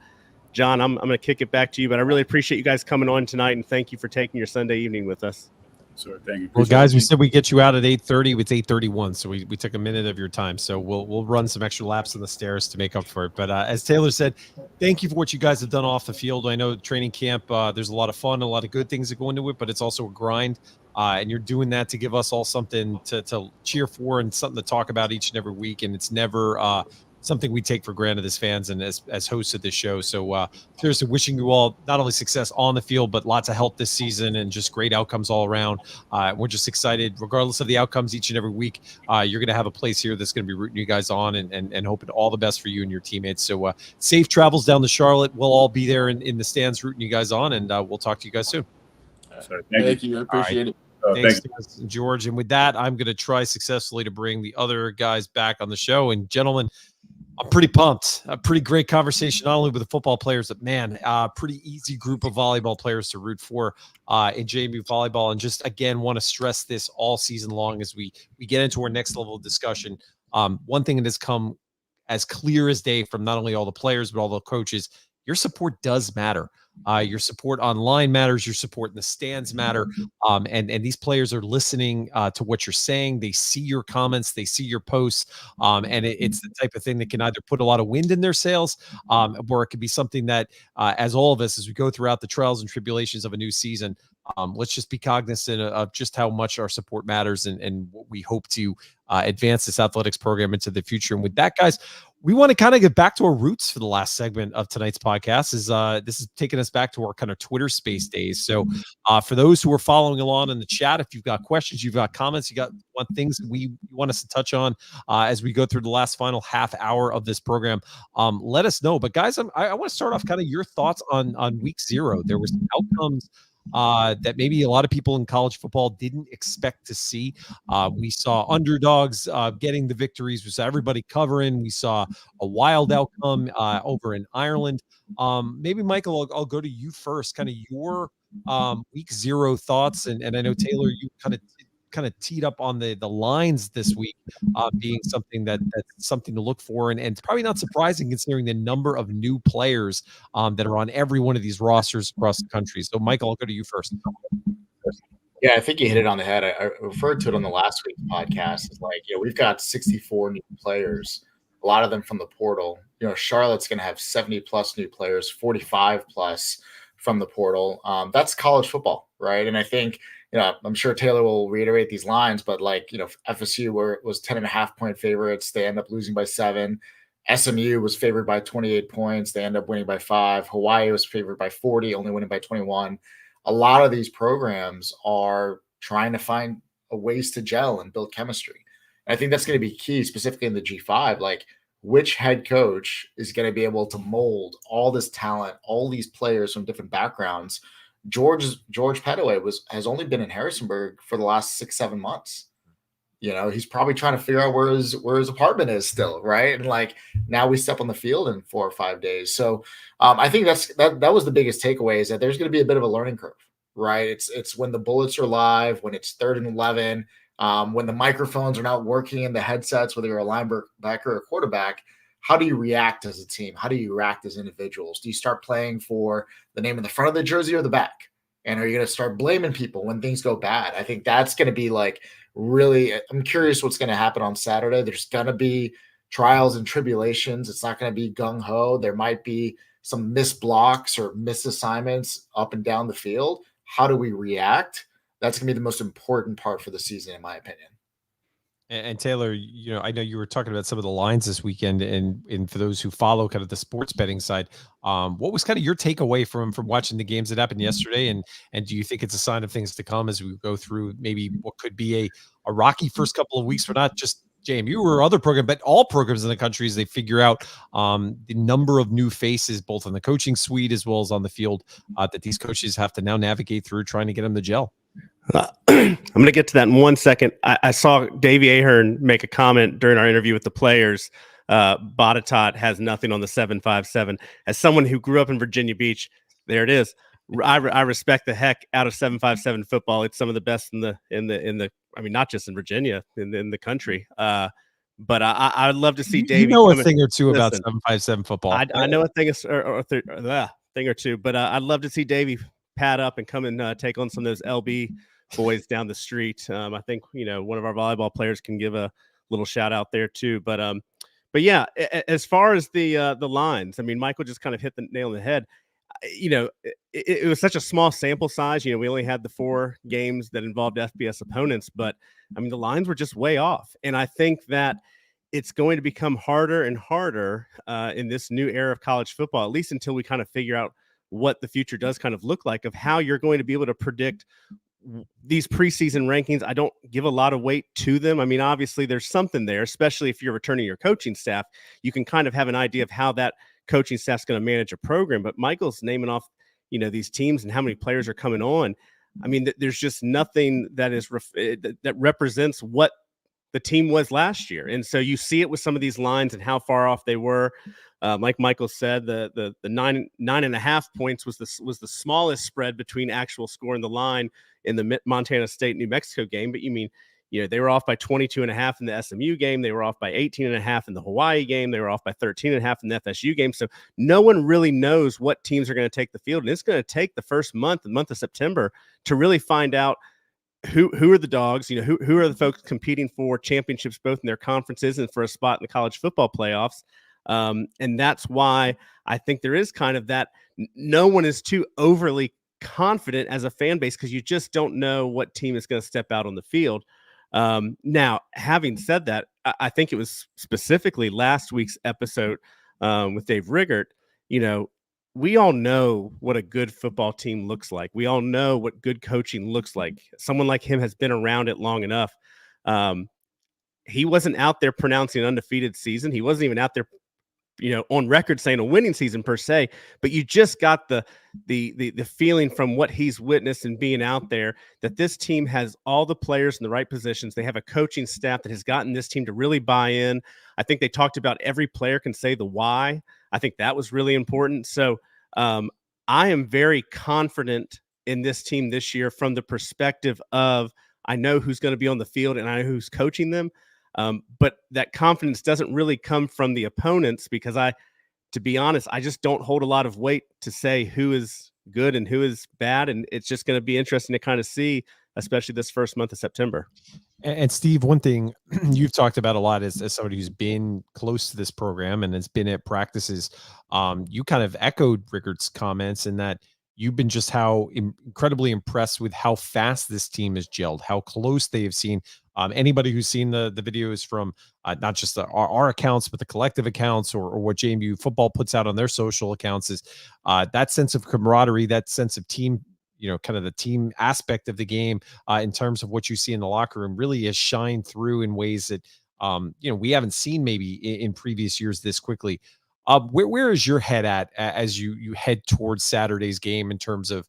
John, I'm going to kick it back to you, but I really appreciate you guys coming on tonight, and thank you for taking your Sunday evening with us. So thank you. Well, guys, we said we get you out at 8:30. It's 8:31, so we took a minute of your time. So we'll run some extra laps on the stairs to make up for it. But as Taylor said, thank you for what you guys have done off the field. I know training camp, there's a lot of fun, a lot of good things that go into it, but it's also a grind. And you're doing that to give us all something to cheer for and something to talk about each and every week. And it's never something we take for granted as fans and as hosts of this show. So seriously, wishing you all not only success on the field, but lots of help this season and just great outcomes all around. We're just excited, regardless of the outcomes each and every week. You're going to have a place here that's going to be rooting you guys on and hoping all the best for you and your teammates. So safe travels down to Charlotte. We'll all be there in the stands rooting you guys on, and we'll talk to you guys soon. Thank you. I appreciate it. Thanks, George. And with that, I'm going to try successfully to bring the other guys back on the show. And gentlemen, I'm pretty pumped. A pretty great conversation, not only with the football players, but man, pretty easy group of volleyball players to root for in JMU Volleyball. And just, again, want to stress this all season long as we get into our next level of discussion. One thing that has come as clear as day from not only all the players, but all the coaches, your support does matter. Your support online matters. Your support in the stands matter. And these players are listening to what you're saying. They see your comments. They see your posts. And it's the type of thing that can either put a lot of wind in their sails, or it could be something that, as all of us, as we go throughout the trials and tribulations of a new season, let's just be cognizant of just how much our support matters and what we hope to advance this athletics program into the future. And with that, guys, we want to kind of get back to our roots for the last segment of tonight's podcast. This is taking us back to our kind of Twitter space days. So for those who are following along in the chat, if you've got questions, you've got comments, you want things that you want us to touch on as we go through the last final half hour of this program, let us know. But guys, I want to start off kind of your thoughts on week 0. There were some outcomes that maybe a lot of people in college football didn't expect to see. We saw underdogs getting the victories. We saw everybody covering. We saw a wild outcome over in Ireland. Maybe, Michael, I'll go to you first. Kind of your week 0 thoughts. And I know, Taylor, you kind of teed up on the lines this week being something that's something to look for. And it's probably not surprising considering the number of new players that are on every one of these rosters across the country. So, Michael, I'll go to you first. Yeah, I think you hit it on the head. I referred to it on the last week's podcast. It's like, we've got 64 new players, a lot of them from the portal. Charlotte's going to have 70 plus new players, 45 plus from the portal. That's college football, right? And I think, I'm sure Taylor will reiterate these lines, but FSU was 10.5-point favorites. They end up losing by 7. SMU was favored by 28 points. They end up winning by 5. Hawaii was favored by 40, only winning by 21. A lot of these programs are trying to find ways to gel and build chemistry. And I think that's going to be key, specifically in the G5. Like, which head coach is going to be able to mold all this talent, all these players from different backgrounds? George Pettaway has only been in Harrisonburg for the last 6-7 months. He's probably trying to figure out where his apartment is still, right? And now we step on the field in 4 or 5 days. So I think that was the biggest takeaway, is that there's going to be a bit of a learning curve, right? It's when the bullets are live, when it's 3rd and 11, when the microphones are not working in the headsets, whether you're a linebacker or a quarterback. How do you react as a team? How do you react as individuals? Do you start playing for the name in the front of the jersey or the back? And are you going to start blaming people when things go bad? I think that's going to be really, I'm curious what's going to happen on Saturday. There's going to be trials and tribulations. It's not going to be gung ho. There might be some missed blocks or missed assignments up and down the field. How do we react? That's going to be the most important part for the season, in my opinion. And Taylor, I know you were talking about some of the lines this weekend, and for those who follow kind of the sports betting side, what was kind of your takeaway from watching the games that happened yesterday? And do you think it's a sign of things to come as we go through maybe what could be a rocky first couple of weeks for not just JMU or other program, but all programs in the country as they figure out the number of new faces, both in the coaching suite as well as on the field, that these coaches have to now navigate through trying to get them to gel? I'm going to get to that in 1 second. I saw Davey Ahern make a comment during our interview with the players. Botetourt has nothing on the 757. As someone who grew up in Virginia Beach, there it is. I respect the heck out of 757 football. It's some of the best in the. I mean, not just in Virginia, in the country. But I'd love to see Davey. A thing or two about 757 football. I know a thing thing or two, but I'd love to see Davey pad up and come and take on some of those LB boys down the street. I think one of our volleyball players can give a little shout out there too. But yeah, as far as the lines, I mean, Michael just kind of hit the nail on the head. It was such a small sample size. We only had the 4 games that involved FBS opponents, but I mean, the lines were just way off. And I think that it's going to become harder and harder in this new era of college football, at least until we kind of figure out what the future does kind of look like, of how you're going to be able to predict these preseason rankings. I don't give a lot of weight to them. I mean, obviously there's something there, especially if you're returning your coaching staff. You can kind of have an idea of how that coaching staff's going to manage a program. But Michael's naming off, these teams and how many players are coming on. I mean, there's just nothing that is that represents what the team was last year. And so you see it with some of these lines and how far off they were. Like Michael said, the 9.5 points was the smallest spread between actual score and the line in the Montana State New Mexico game. But they were off by 22.5 in the SMU game. They were off by 18.5 in the Hawaii game. They were off by 13.5 in the FSU game. So no one really knows what teams are going to take the field. And it's going to take the first month, the month of September, to really find out who are the dogs, who are the folks competing for championships, both in their conferences and for a spot in the college football playoffs. And that's why I think there is kind of that no one is too overly confident as a fan base, because you just don't know what team is going to step out on the field. Now, having said that, I think it was specifically last week's episode with Dave Riggert. We all know what a good football team looks like. We all know what good coaching looks like. Someone like him has been around it long enough. He wasn't out there pronouncing an undefeated season. He wasn't even out there, on record saying a winning season per se, but you just got the feeling from what he's witnessed and being out there that this team has all the players in the right positions. They have a coaching staff that has gotten this team to really buy in. I think they talked about every player can say the why. I think that was really important. So I am very confident in this team this year from the perspective of I know who's going to be on the field and I know who's coaching them. But that confidence doesn't really come from the opponents because to be honest, I just don't hold a lot of weight to say who is good and who is bad. And it's just going to be interesting to kind of see, especially this first month of September. And Steve, one thing you've talked about a lot as somebody who's been close to this program and has been at practices, you kind of echoed Rickert's comments in that you've been just how incredibly impressed with how fast this team has gelled, how close they have seen. Anybody who's seen the videos from not just our accounts, but the collective accounts or what JMU football puts out on their social accounts is that sense of camaraderie, that sense of team, kind of the team aspect of the game in terms of what you see in the locker room really has shined through in ways that, we haven't seen maybe in previous years this quickly. Where is your head at as you head towards Saturday's game in terms of,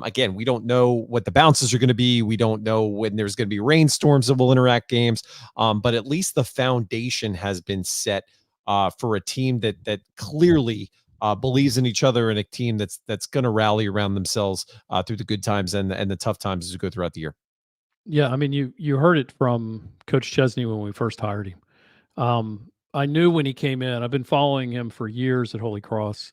again, we don't know what the bounces are going to be. We don't know when there's going to be rainstorms that will interact games. But at least the foundation has been set for a team that clearly believes in each other and a team that's going to rally around themselves through the good times and the tough times as we go throughout the year. Yeah, I mean, you heard it from Coach Chesney when we first hired him. I knew when he came in, I've been following him for years at Holy Cross.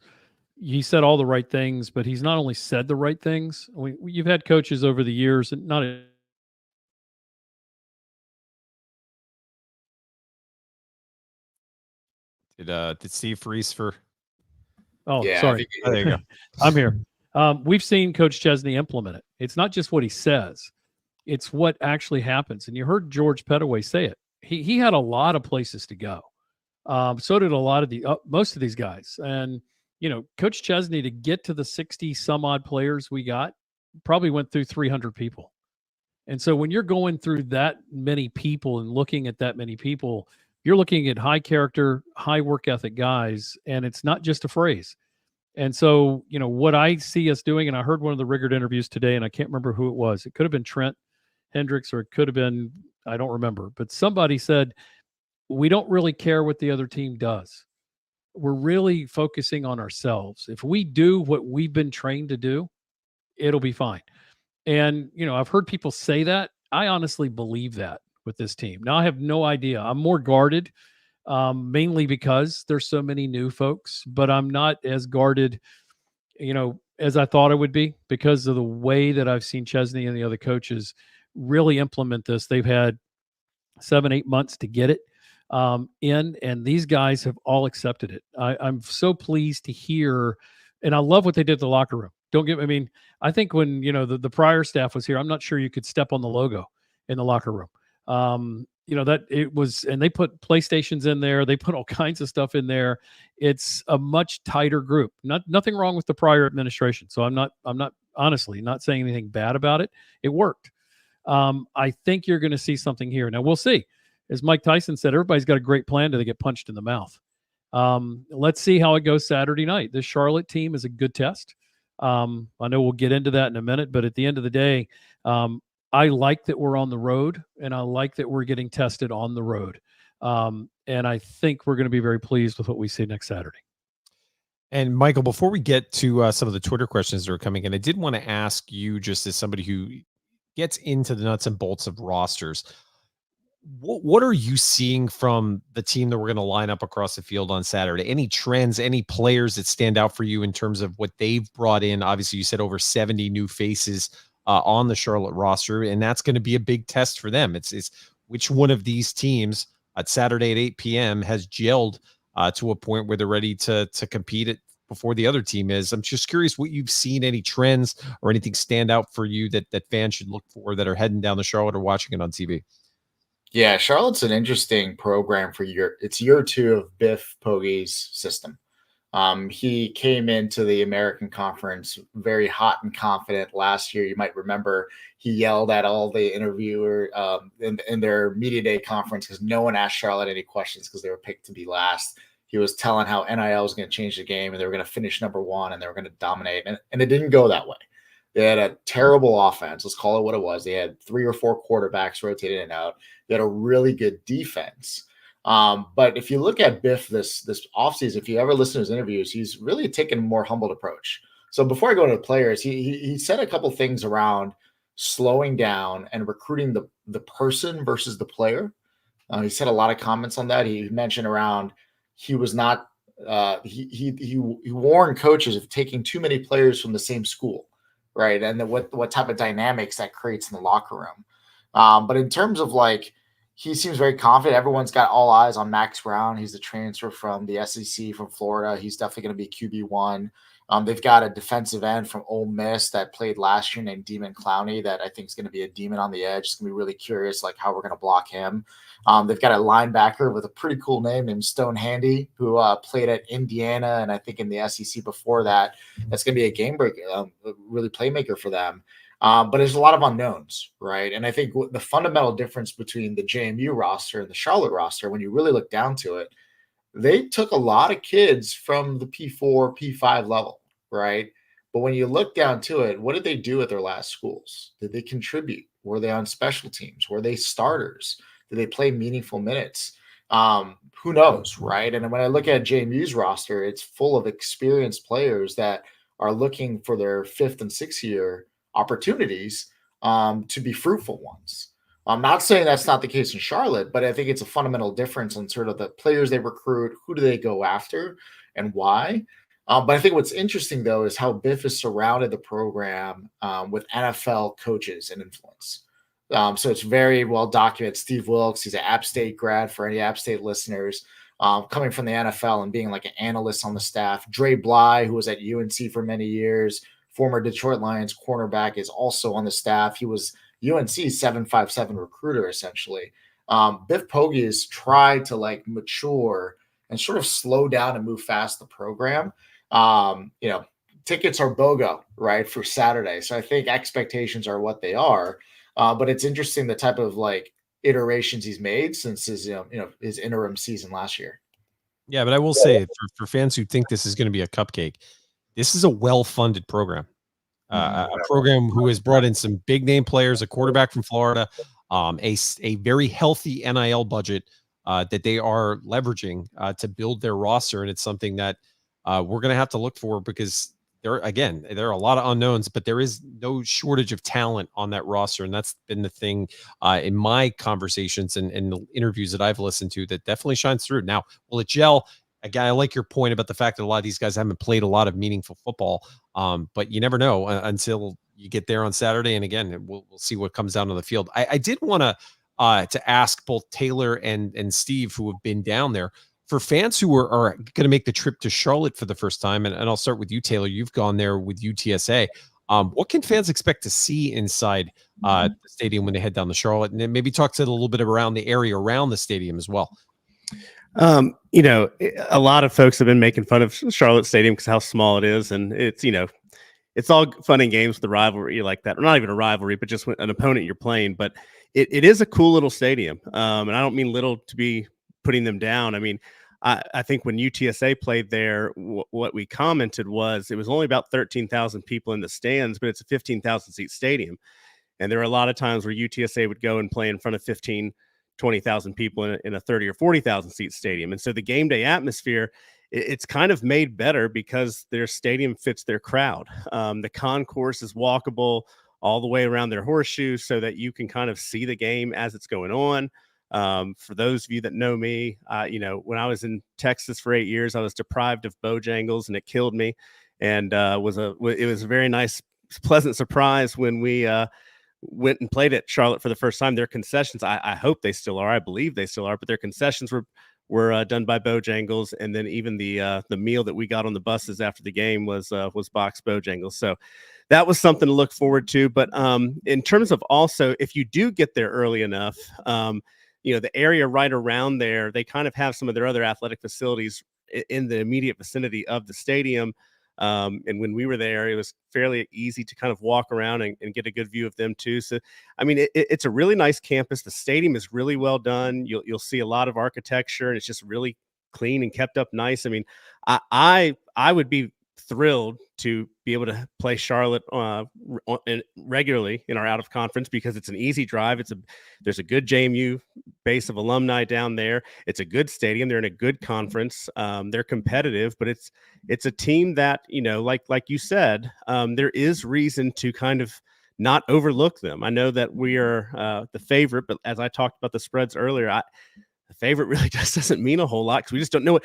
He said all the right things, but he's not only said the right things. You've had coaches over the years, and not Did Steve freeze for? Oh, Yeah, I sorry. think- There you go. I'm here. We've seen Coach Chesney implement it. It's not just what he says; it's what actually happens. And you heard George Pettaway say it. He had a lot of places to go. So did a lot of most of these guys. And Coach Chesney, to get to the 60 some odd players we got, probably went through 300 people. And so when you're going through that many people and looking at that many people, you're looking at high character, high work ethic guys, and it's not just a phrase. And so, what I see us doing, and I heard one of the Rigged interviews today, and I can't remember who it was. It could have been Trent Hendricks, or it could have been, I don't remember, but somebody said, we don't really care what the other team does. We're really focusing on ourselves. If we do what we've been trained to do, it'll be fine. And, I've heard people say that. I honestly believe that with this team. Now, I have no idea. I'm more guarded, mainly because there's so many new folks, but I'm not as guarded, as I thought I would be, because of the way that I've seen Chesney and the other coaches really implement this. They've had 7-8 months to get it and these guys have all accepted it. I'm so pleased to hear, and I love what they did in the locker room. I think when, the prior staff was here, I'm not sure you could step on the logo in the locker room. That it was, and they put PlayStations in there. They put all kinds of stuff in there. It's a much tighter group. Nothing wrong with the prior administration. So I'm not honestly not saying anything bad about it. It worked. I think you're going to see something here. Now we'll see. As Mike Tyson said, everybody's got a great plan till they get punched in the mouth. Let's see how it goes Saturday night. This Charlotte team is a good test. I know we'll get into that in a minute, but at the end of the day, I like that we're on the road, and I like that we're getting tested on the road. And I think we're going to be very pleased with what we see next Saturday. And Michael, before we get to some of the Twitter questions that are coming in, I did want to ask you, just as somebody who gets into the nuts and bolts of rosters, what are you seeing from the team that we're going to line up across the field on Saturday? Any trends, any players that stand out for you in terms of what they've brought in? Obviously, you said over 70 new faces on the Charlotte roster, and that's going to be a big test for them. It's which one of these teams at Saturday at 8 p.m. has gelled to a point where they're ready to compete before the other team is. I'm just curious what you've seen, any trends or anything stand out for you that fans should look for that are heading down to Charlotte or watching it on TV. Yeah, Charlotte's an interesting program for it's year 2 of Biff Pogge's system. He came into the American Conference very hot and confident last year. You might remember he yelled at all the interviewer in their media day conference because no one asked Charlotte any questions because they were picked to be last. He was telling how NIL was going to change the game and they were going to finish number 1 and they were going to dominate. And it didn't go that way. They had a terrible offense. Let's call it what it was. They had 3 or 4 quarterbacks rotated in and out. They had a really good defense. But if you look at Biff this offseason, if you ever listen to his interviews, he's really taken a more humbled approach. So before I go into the players, he said a couple things around slowing down and recruiting the person versus the player. He said a lot of comments on that. He mentioned around he was not he warned coaches of taking too many players from the same school. Right. And then what type of dynamics that creates in the locker room. But in terms of he seems very confident. Everyone's got all eyes on Max Brown. He's a transfer from the SEC from Florida. He's definitely going to be QB1. They've got a defensive end from Ole Miss that played last year named Demon Clowney that I think is going to be a demon on the edge. It's going to be really curious how we're going to block him. They've got a linebacker with a pretty cool name named Stone Handy who played at Indiana and I think in the SEC before that. That's going to be a game breaker, really playmaker for them. But there's a lot of unknowns, right? And I think the fundamental difference between the JMU roster and the Charlotte roster, when you really look down to it, they took a lot of kids from the P4, P5 level, right? But when you look down to it, what did they do at their last schools? Did they contribute? Were they on special teams? Were they starters? Did they play meaningful minutes? Who knows, right? And when I look at JMU's roster, it's full of experienced players that are looking for their 5th and 6th year opportunities to be fruitful ones. I'm not saying that's not the case in Charlotte, but I think it's a fundamental difference on sort of the players they recruit, who do they go after, and why. But I think what's interesting, though, is how Biff has surrounded the program with NFL coaches and influence. So it's very well documented. Steve Wilkes, he's an App State grad for any App State listeners. coming from the NFL and being like an analyst on the staff. Dre Bly, who was at UNC for many years, former Detroit Lions cornerback, is also on the staff. He was UNC's 757 recruiter, essentially. Biff Poggi has tried to like mature and sort of slow down and move fast the program. Tickets are BOGO, right, for Saturday. So I think expectations are what they are. But it's interesting the type of like iterations he's made since his his interim season last year. Yeah, but I will say for fans who think this is going to be a cupcake, this is a well-funded program. A program who has brought in some big name players, a quarterback from Florida, a very healthy NIL budget that they are leveraging to build their roster. And it's something that we're going to have to look for, because there are a lot of unknowns, but there is no shortage of talent on that roster. And that's been the thing in my conversations and the interviews that I've listened to that definitely shines through. Now, will it gel? Again, I like your point about the fact that a lot of these guys haven't played a lot of meaningful football, but you never know until you get there on Saturday. And again, we'll see what comes down on the field. I did want to ask both Taylor and Steve, who have been down there, for fans who are going to make the trip to Charlotte for the first time, and I'll start with you, Taylor. You've gone there with UTSA. What can fans expect to see inside the stadium when they head down to Charlotte? And then maybe talk to a little bit around the area around the stadium as well. A lot of folks have been making fun of Charlotte Stadium because how small it is. And it's all fun and games with the rivalry like that. Or not even a rivalry, but just an opponent you're playing. But it is a cool little stadium. And I don't mean little to be putting them down. I mean, I think when UTSA played there, what we commented was it was only about 13,000 people in the stands, but it's a 15,000 seat stadium. And there are a lot of times where UTSA would go and play in front of 20,000 people in a 30 or 40,000 seat stadium. And so the game day atmosphere, it's kind of made better because their stadium fits their crowd. The concourse is walkable all the way around their horseshoe so that you can kind of see the game as it's going on. For those of you that know me, when I was in Texas for 8 years, I was deprived of Bojangles and it killed me. And it was a very nice, pleasant surprise when we went and played at Charlotte for the first time. Their concessions, I hope they still are. I believe they still are, but their concessions were done by Bojangles, and then even the meal that we got on the buses after the game was boxed Bojangles. So that was something to look forward to. But in terms of also, if you do get there early enough, the area right around there, they kind of have some of their other athletic facilities in the immediate vicinity of the stadium. And when we were there, it was fairly easy to kind of walk around and get a good view of them too. So, I mean, it's a really nice campus. The stadium is really well done. You'll see a lot of architecture, and it's just really clean and kept up nice. I mean, I would be thrilled to be able to play Charlotte regularly in our out of conference because it's an easy drive. There's a good JMU base of alumni down there. It's a good stadium. They're in a good conference. They're competitive, but it's a team that, like you said, there is reason to kind of not overlook them. I know that we are the favorite, but as I talked about the spreads earlier, the favorite really just doesn't mean a whole lot because we just don't know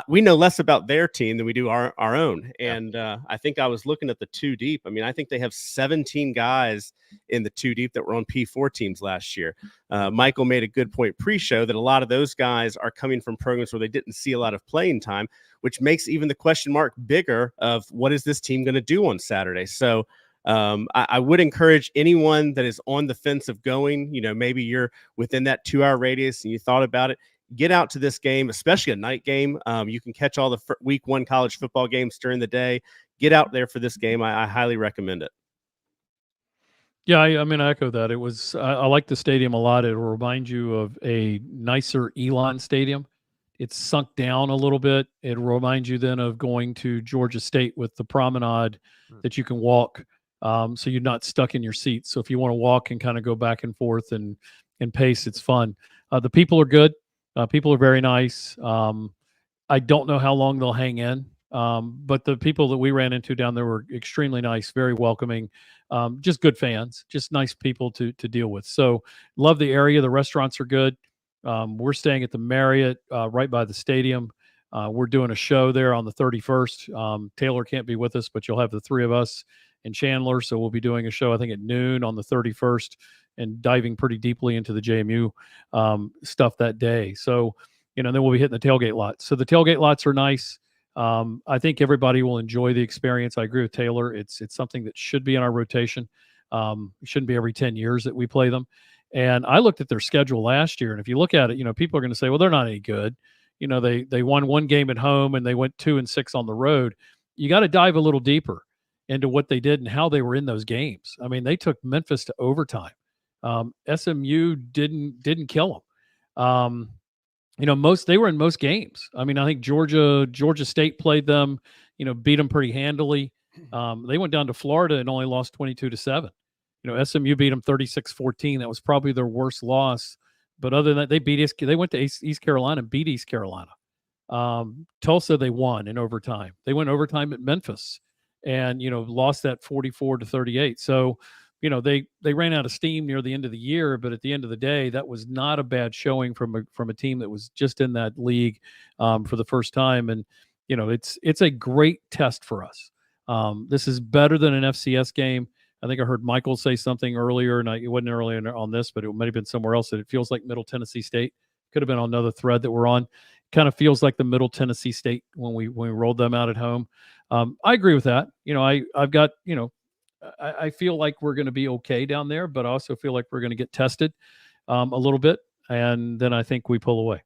we know less about their team than we do our own. And I think I was looking at the 2 deep. I mean, I think they have 17 guys in the 2 deep that were on P4 teams last year. Michael made a good point pre-show that a lot of those guys are coming from programs where they didn't see a lot of playing time, which makes even the question mark bigger of what is this team going to do on Saturday. So I would encourage anyone that is on the fence of going, maybe you're within that 2-hour radius and you thought about it, get out to this game, especially a night game. You can catch all the week 1 college football games during the day. Get out there for this game. I highly recommend it. Yeah, I mean, I echo that. I like the stadium a lot. It'll remind you of a nicer Elon Stadium. It's sunk down a little bit. It'll remind you then of going to Georgia State with the promenade that you can walk. So you're not stuck in your seat. So if you want to walk and kind of go back and forth and pace, it's fun. The people are good. People are very nice. I don't know how long they'll hang in, but the people that we ran into down there were extremely nice, very welcoming, just good fans, just nice people to deal with. So love the area. The restaurants are good. We're staying at the Marriott right by the stadium. We're doing a show there on the 31st. Taylor can't be with us, but you'll have the 3 of us in Chandler. So we'll be doing a show, I think, at noon on the 31st and diving pretty deeply into the JMU stuff that day. So then we'll be hitting the tailgate lots. So the tailgate lots are nice. I think everybody will enjoy the experience. I agree with Taylor. It's something that should be in our rotation. It shouldn't be every 10 years that we play them. And I looked at their schedule last year, and if you look at it, people are going to say, well, they're not any good. They won one game at home and they went 2-6 on the road. You got to dive a little deeper into what they did and how they were in those games. I mean, they took Memphis to overtime. SMU didn't kill them. They were in most games. I mean, I think Georgia State played them, beat them pretty handily. They went down to Florida and only lost 22-7. SMU beat them 36-14. That was probably their worst loss. But other than that, they went to East Carolina and beat East Carolina. Tulsa, they won in overtime. They went overtime at Memphis and, lost that 44-38. So, they ran out of steam near the end of the year, but at the end of the day, that was not a bad showing from a team that was just in that league for the first time. And, it's a great test for us. This is better than an FCS game. I think I heard Michael say something earlier, and it wasn't earlier on this, but it might have been somewhere else, that it feels like Middle Tennessee State. Could have been on another thread that we're on. Kind of feels like the Middle Tennessee State when we rolled them out at home. I agree with that. I've got, I feel like we're going to be okay down there, but I also feel like we're going to get tested a little bit, and then I think we pull away.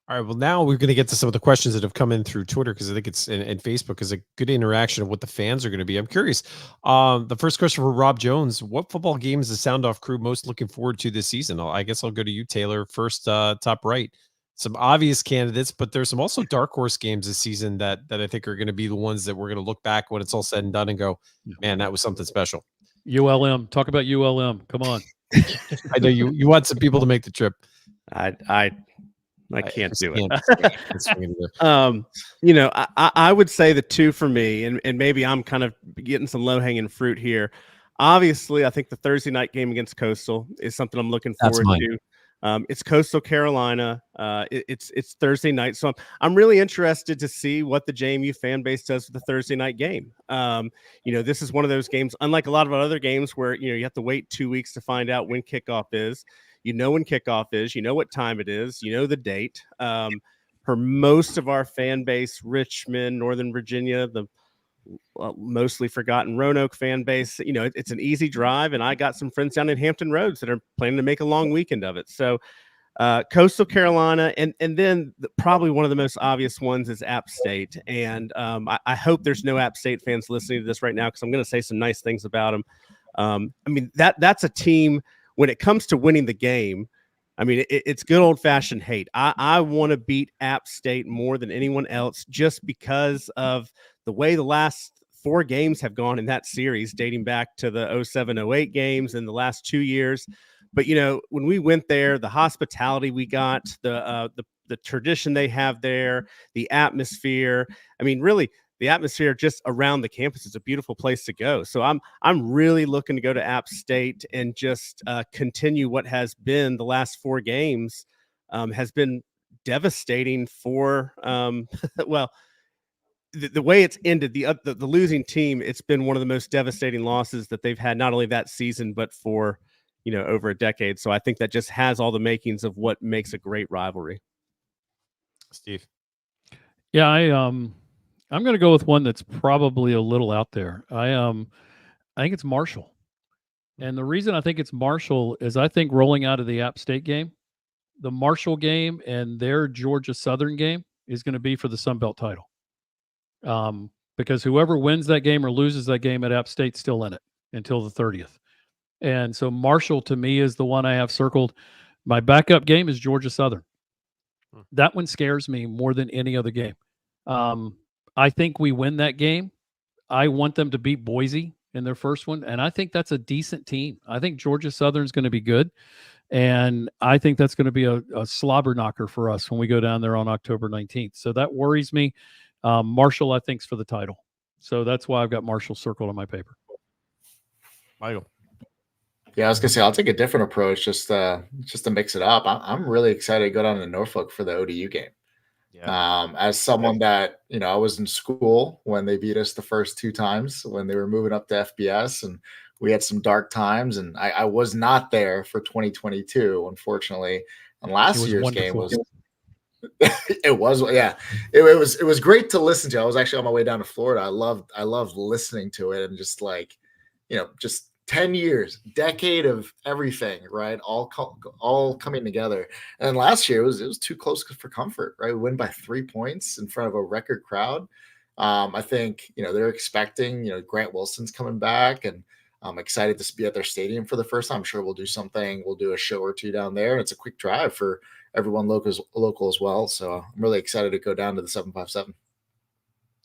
All right. Well, now we're going to get to some of the questions that have come in through Twitter, because I think it's and Facebook is a good interaction of what the fans are going to be. I'm curious. The first question for Rob Jones: what football game is the Sound Off crew most looking forward to this season? I guess I'll go to you, Taylor. First, top right. Some obvious candidates, but there's some also dark horse games this season that I think are going to be the ones that we're going to look back when it's all said and done and go, man, that was something special. ULM. Talk about ULM. Come on. I know you want some people to make the trip. I can't do it. I would say the two for me, and maybe I'm kind of getting some low-hanging fruit here. Obviously, I think the Thursday night game against Coastal is something I'm looking forward to. It's Coastal Carolina. It's Thursday night, so I'm really interested to see what the JMU fan base does with the Thursday night game. This is one of those games, unlike a lot of other games where you have to wait 2 weeks to find out when kickoff is. When kickoff is, what time it is, the date. For most of our fan base, Richmond, Northern Virginia, the mostly forgotten Roanoke fan base, it's an easy drive, and I got some friends down in Hampton Roads that are planning to make a long weekend of it. So Coastal Carolina, and then probably one of the most obvious ones is App State. And I hope there's no App State fans listening to this right now, because I'm going to say some nice things about them. That's a team. When it comes to winning the game, it's good old-fashioned hate. I want to beat App State more than anyone else, just because of the way the last 4 games have gone in that series, dating back to the 07-08 games in the last 2 years. But, when we went there, the hospitality we got, the tradition they have there, the atmosphere, really, the atmosphere just around the campus is a beautiful place to go. So I'm really looking to go to App State and just continue what has been the last 4 games has been devastating for the way it's ended. The losing team, it's been one of the most devastating losses that they've had, not only that season but for over a decade. So I think that just has all the makings of what makes a great rivalry. Steve. Yeah, I'm going to go with one that's probably a little out there. I think it's Marshall. And the reason I think it's Marshall is I think rolling out of the App State game, the Marshall game and their Georgia Southern game is going to be for the Sun Belt title. Because whoever wins that game or loses that game at App State's still in it until the 30th. And so Marshall, to me, is the one I have circled. My backup game is Georgia Southern. That one scares me more than any other game. I think we win that game. I want them to beat Boise in their first one, and I think that's a decent team. I think Georgia Southern's going to be good, and I think that's going to be a slobber knocker for us when we go down there on October 19th. So that worries me. Marshall, I think, is for the title. So that's why I've got Marshall circled on my paper. Michael. Yeah, I was gonna say I'll take a different approach, just to mix it up. I'm really excited to go down to Norfolk for the ODU game. Yeah. As someone that I was in school when they beat us the first 2 times when they were moving up to FBS, and we had some dark times, and I was not there for 2022, unfortunatately. And last year's game was It was, yeah. It was great to listen to. I was actually on my way down to Florida. I loved listening to it, and just like, just 10 years, decade of everything, right? All coming together. And last year it was too close for comfort, right? We win by 3 points in front of a record crowd. I think they're expecting Grant Wilson's coming back, and I'm excited to be at their stadium for the first time. I'm sure we'll do something. We'll do a show or two down there, and it's a quick drive for everyone local as well. So I'm really excited to go down to the 757.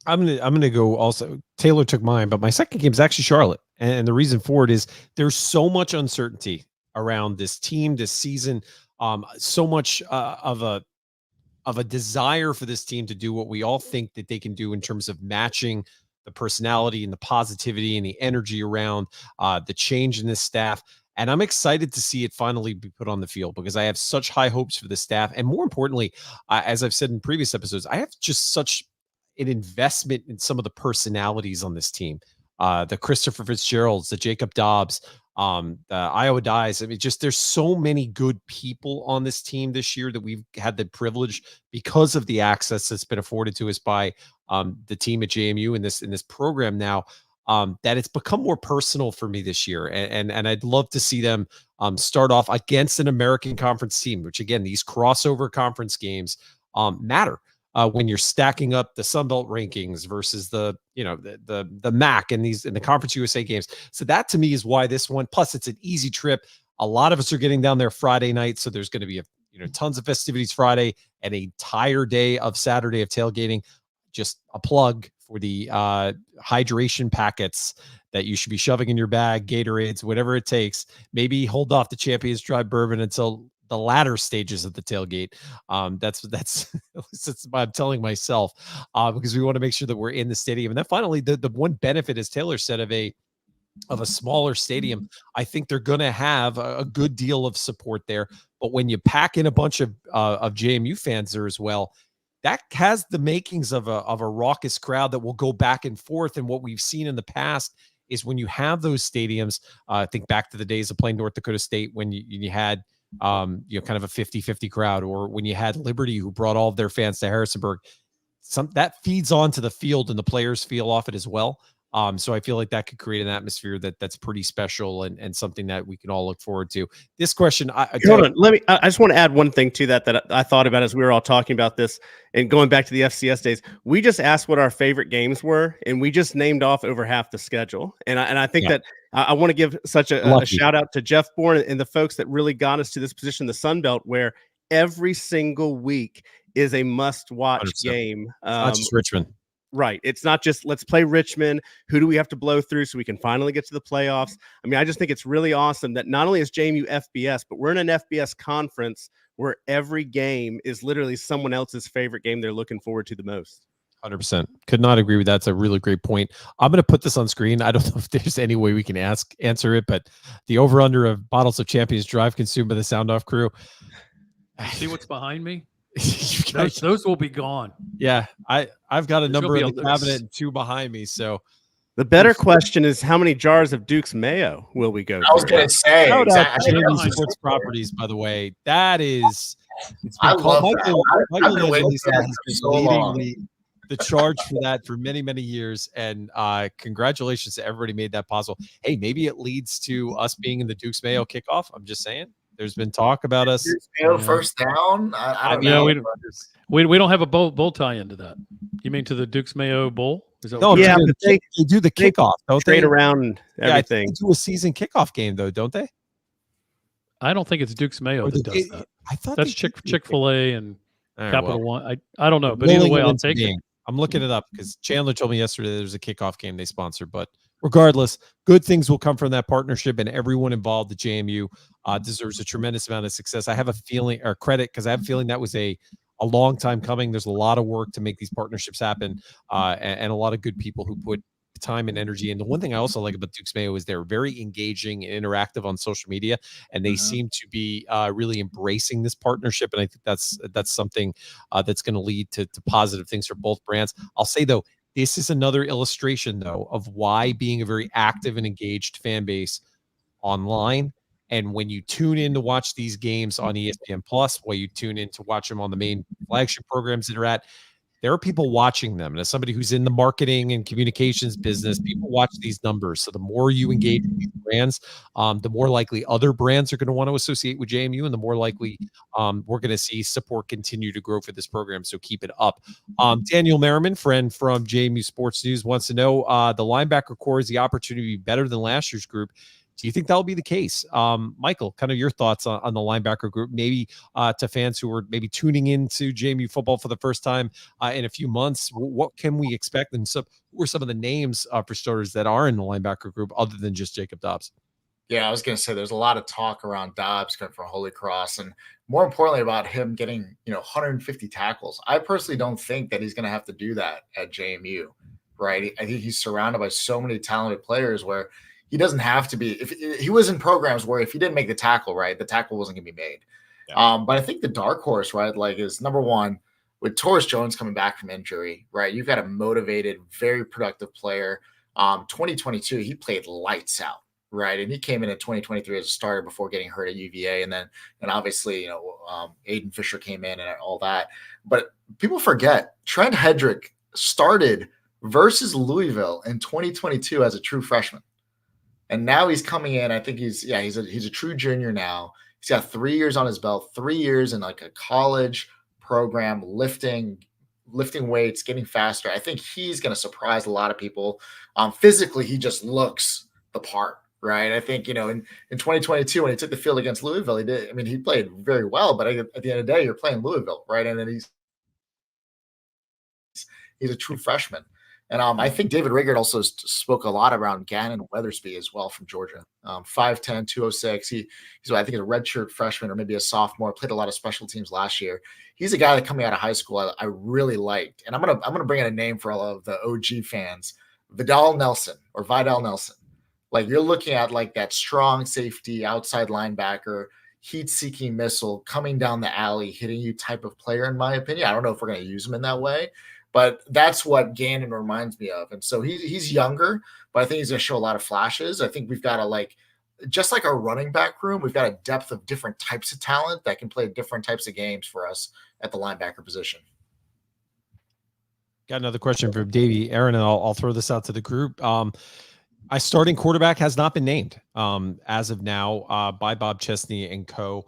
I'm gonna go also. Taylor took mine, but my second game is actually Charlotte, and the reason for it is there's so much uncertainty around this team this season. So much of a desire for this team to do what we all think that they can do in terms of matching the personality and the positivity and the energy around the change in this staff. And I'm excited to see it finally be put on the field, because I have such high hopes for the staff. And more importantly, as I've said in previous episodes, I have just such an investment in some of the personalities on this team. The Christopher Fitzgeralds, the Jacob Dobbs, the Iowa Dyes. I mean, just there's so many good people on this team this year that we've had the privilege, because of the access that's been afforded to us by the team at JMU in this program now, that it's become more personal for me this year. And I'd love to see them start off against an American Conference team, which again, these crossover conference games matter. When you're stacking up the Sun Belt rankings versus the MAC and the Conference USA games. So that to me is why this one, plus it's an easy trip. A lot of us are getting down there Friday night. So there's going to be tons of festivities Friday and an entire day of Saturday of tailgating. Just a plug for the hydration packets that you should be shoving in your bag, Gatorades, whatever it takes. Maybe hold off the Champions Dry Bourbon until the latter stages of the tailgate. That's what I'm telling myself, because we want to make sure that we're in the stadium. And then finally, the one benefit, as Taylor said, of a smaller stadium, I think they're going to have a good deal of support there. But when you pack in a bunch of JMU fans there as well, that has the makings of a raucous crowd that will go back and forth. And what we've seen in the past is when you have those stadiums, think back to the days of playing North Dakota State, when you had kind of a 50-50 crowd, or when you had Liberty, who brought all of their fans to Harrisonburg. That feeds onto the field, and the players feel off it as well. So I feel like that could create an atmosphere that's pretty special and something that we can all look forward to. This question, hold on. I just want to add one thing to that I thought about as we were all talking about this, and going back to the FCS days. We just asked what our favorite games were, and we just named off over half the schedule. And I think that I want to give such a shout out to Jeff Bourne and the folks that really got us to this position, the Sun Belt, where every single week is a must-watch 100%. game. Not just Richmond. Right. It's not just let's play Richmond. Who do we have to blow through so we can finally get to the playoffs? I mean, I just think it's really awesome that not only is JMU FBS, but we're in an FBS conference where every game is literally someone else's favorite game they're looking forward to the most. 100%. Could not agree with that. It's a really great point. I'm going to put this on screen. I don't know if there's any way we can answer it, but the over-under of bottles of Champions Drive consumed by the Sound Off crew. See what's behind me? Those will be gone. Yeah, I've got a number in the cabinet and 2 behind me. So the better question is, how many jars of Duke's Mayo will we go? I was going to say, JMU Sports Properties, by the way. That is, I love that. Michael I've been waiting for that has for been so long. leading the charge for that for many, many years. And congratulations to everybody who made that possible. Hey, maybe it leads to us being in the Duke's Mayo kickoff. I'm just saying. There's been talk about us. First down. I don't know. We don't have a bowl tie into that. You mean to the Duke's Mayo Bowl? Is that no, yeah, but they do the kickoff, don't they? Trade around everything. They do a season kickoff game though, don't they? I don't think it's Duke's Mayo that does that. I thought that's Chick-fil-A and Capital One. I don't know, but Rolling either way, I'll take it. I'm looking it up because Chandler told me yesterday there's a kickoff game they sponsor. But regardless, good things will come from that partnership, and everyone involved at JMU deserves a tremendous amount of success. I have a feeling, or credit, because I have a feeling that was a long time coming. There's a lot of work to make these partnerships happen, and a lot of good people who put time and energy. And the one thing I also like about Duke's Mayo is they're very engaging and interactive on social media, and they seem to be really embracing this partnership. And I think that's something that's going to lead to positive things for both brands. I'll say though, this is another illustration though of why being a very active and engaged fan base online And when you tune in to watch these games on ESPN Plus, while you tune in to watch them on the main flagship programs that are at, there are people watching them. And as somebody who's in the marketing and communications business, people watch these numbers. So the more you engage with these brands, the more likely other brands are going to want to associate with JMU, and the more likely we're going to see support continue to grow for this program. So keep it up. Daniel Merriman, friend from JMU Sports News, wants to know the linebacker core is the opportunity to be better than last year's group. Do you think that'll be the case? Michael, kind of your thoughts on the linebacker group, maybe to fans who are maybe tuning into JMU football for the first time in a few months. What can we expect? And so, who are some of the names for starters that are in the linebacker group other than just Jacob Dobbs? Yeah, I was going to say there's a lot of talk around Dobbs coming from Holy Cross, and more importantly about him getting 150 tackles. I personally don't think that he's going to have to do that at JMU, right? I think he's surrounded by so many talented players where he doesn't have to be. If he was in programs where if he didn't make the tackle, right, the tackle wasn't going to be made. Yeah. But I think the dark horse, right, like is number one with Torres Jones coming back from injury, right? You've got a motivated, very productive player. 2022, he played lights out, right? And he came in 2023 as a starter before getting hurt at UVA, and obviously, Aiden Fisher came in and all that. But people forget Trent Hedrick started versus Louisville in 2022 as a true freshman. And now he's coming in. I think he's a true junior now. He's got 3 years on his belt, 3 years in like a college program, lifting weights, getting faster. I think he's going to surprise a lot of people. Physically, he just looks the part, right? I think, in 2022, when he took the field against Louisville, he played very well, but at the end of the day, you're playing Louisville, right? And then he's a true freshman. And I think David Riggert also spoke a lot around Gannon Weathersby as well from Georgia. 5'10", 206. He's I think a redshirt freshman or maybe a sophomore. Played a lot of special teams last year. He's a guy that coming out of high school I really liked. And I'm gonna bring in a name for all of the OG fans: Vidal Nelson. Like you're looking at like that strong safety, outside linebacker, heat-seeking missile coming down the alley, hitting you type of player. In my opinion, I don't know if we're gonna use him in that way. But that's what Gannon reminds me of. And so he's younger, but I think he's going to show a lot of flashes. I think we've got just like our running back room, we've got a depth of different types of talent that can play different types of games for us at the linebacker position. Got another question from Davey Aaron, and I'll throw this out to the group. A starting quarterback has not been named as of now by Bob Chesney and co.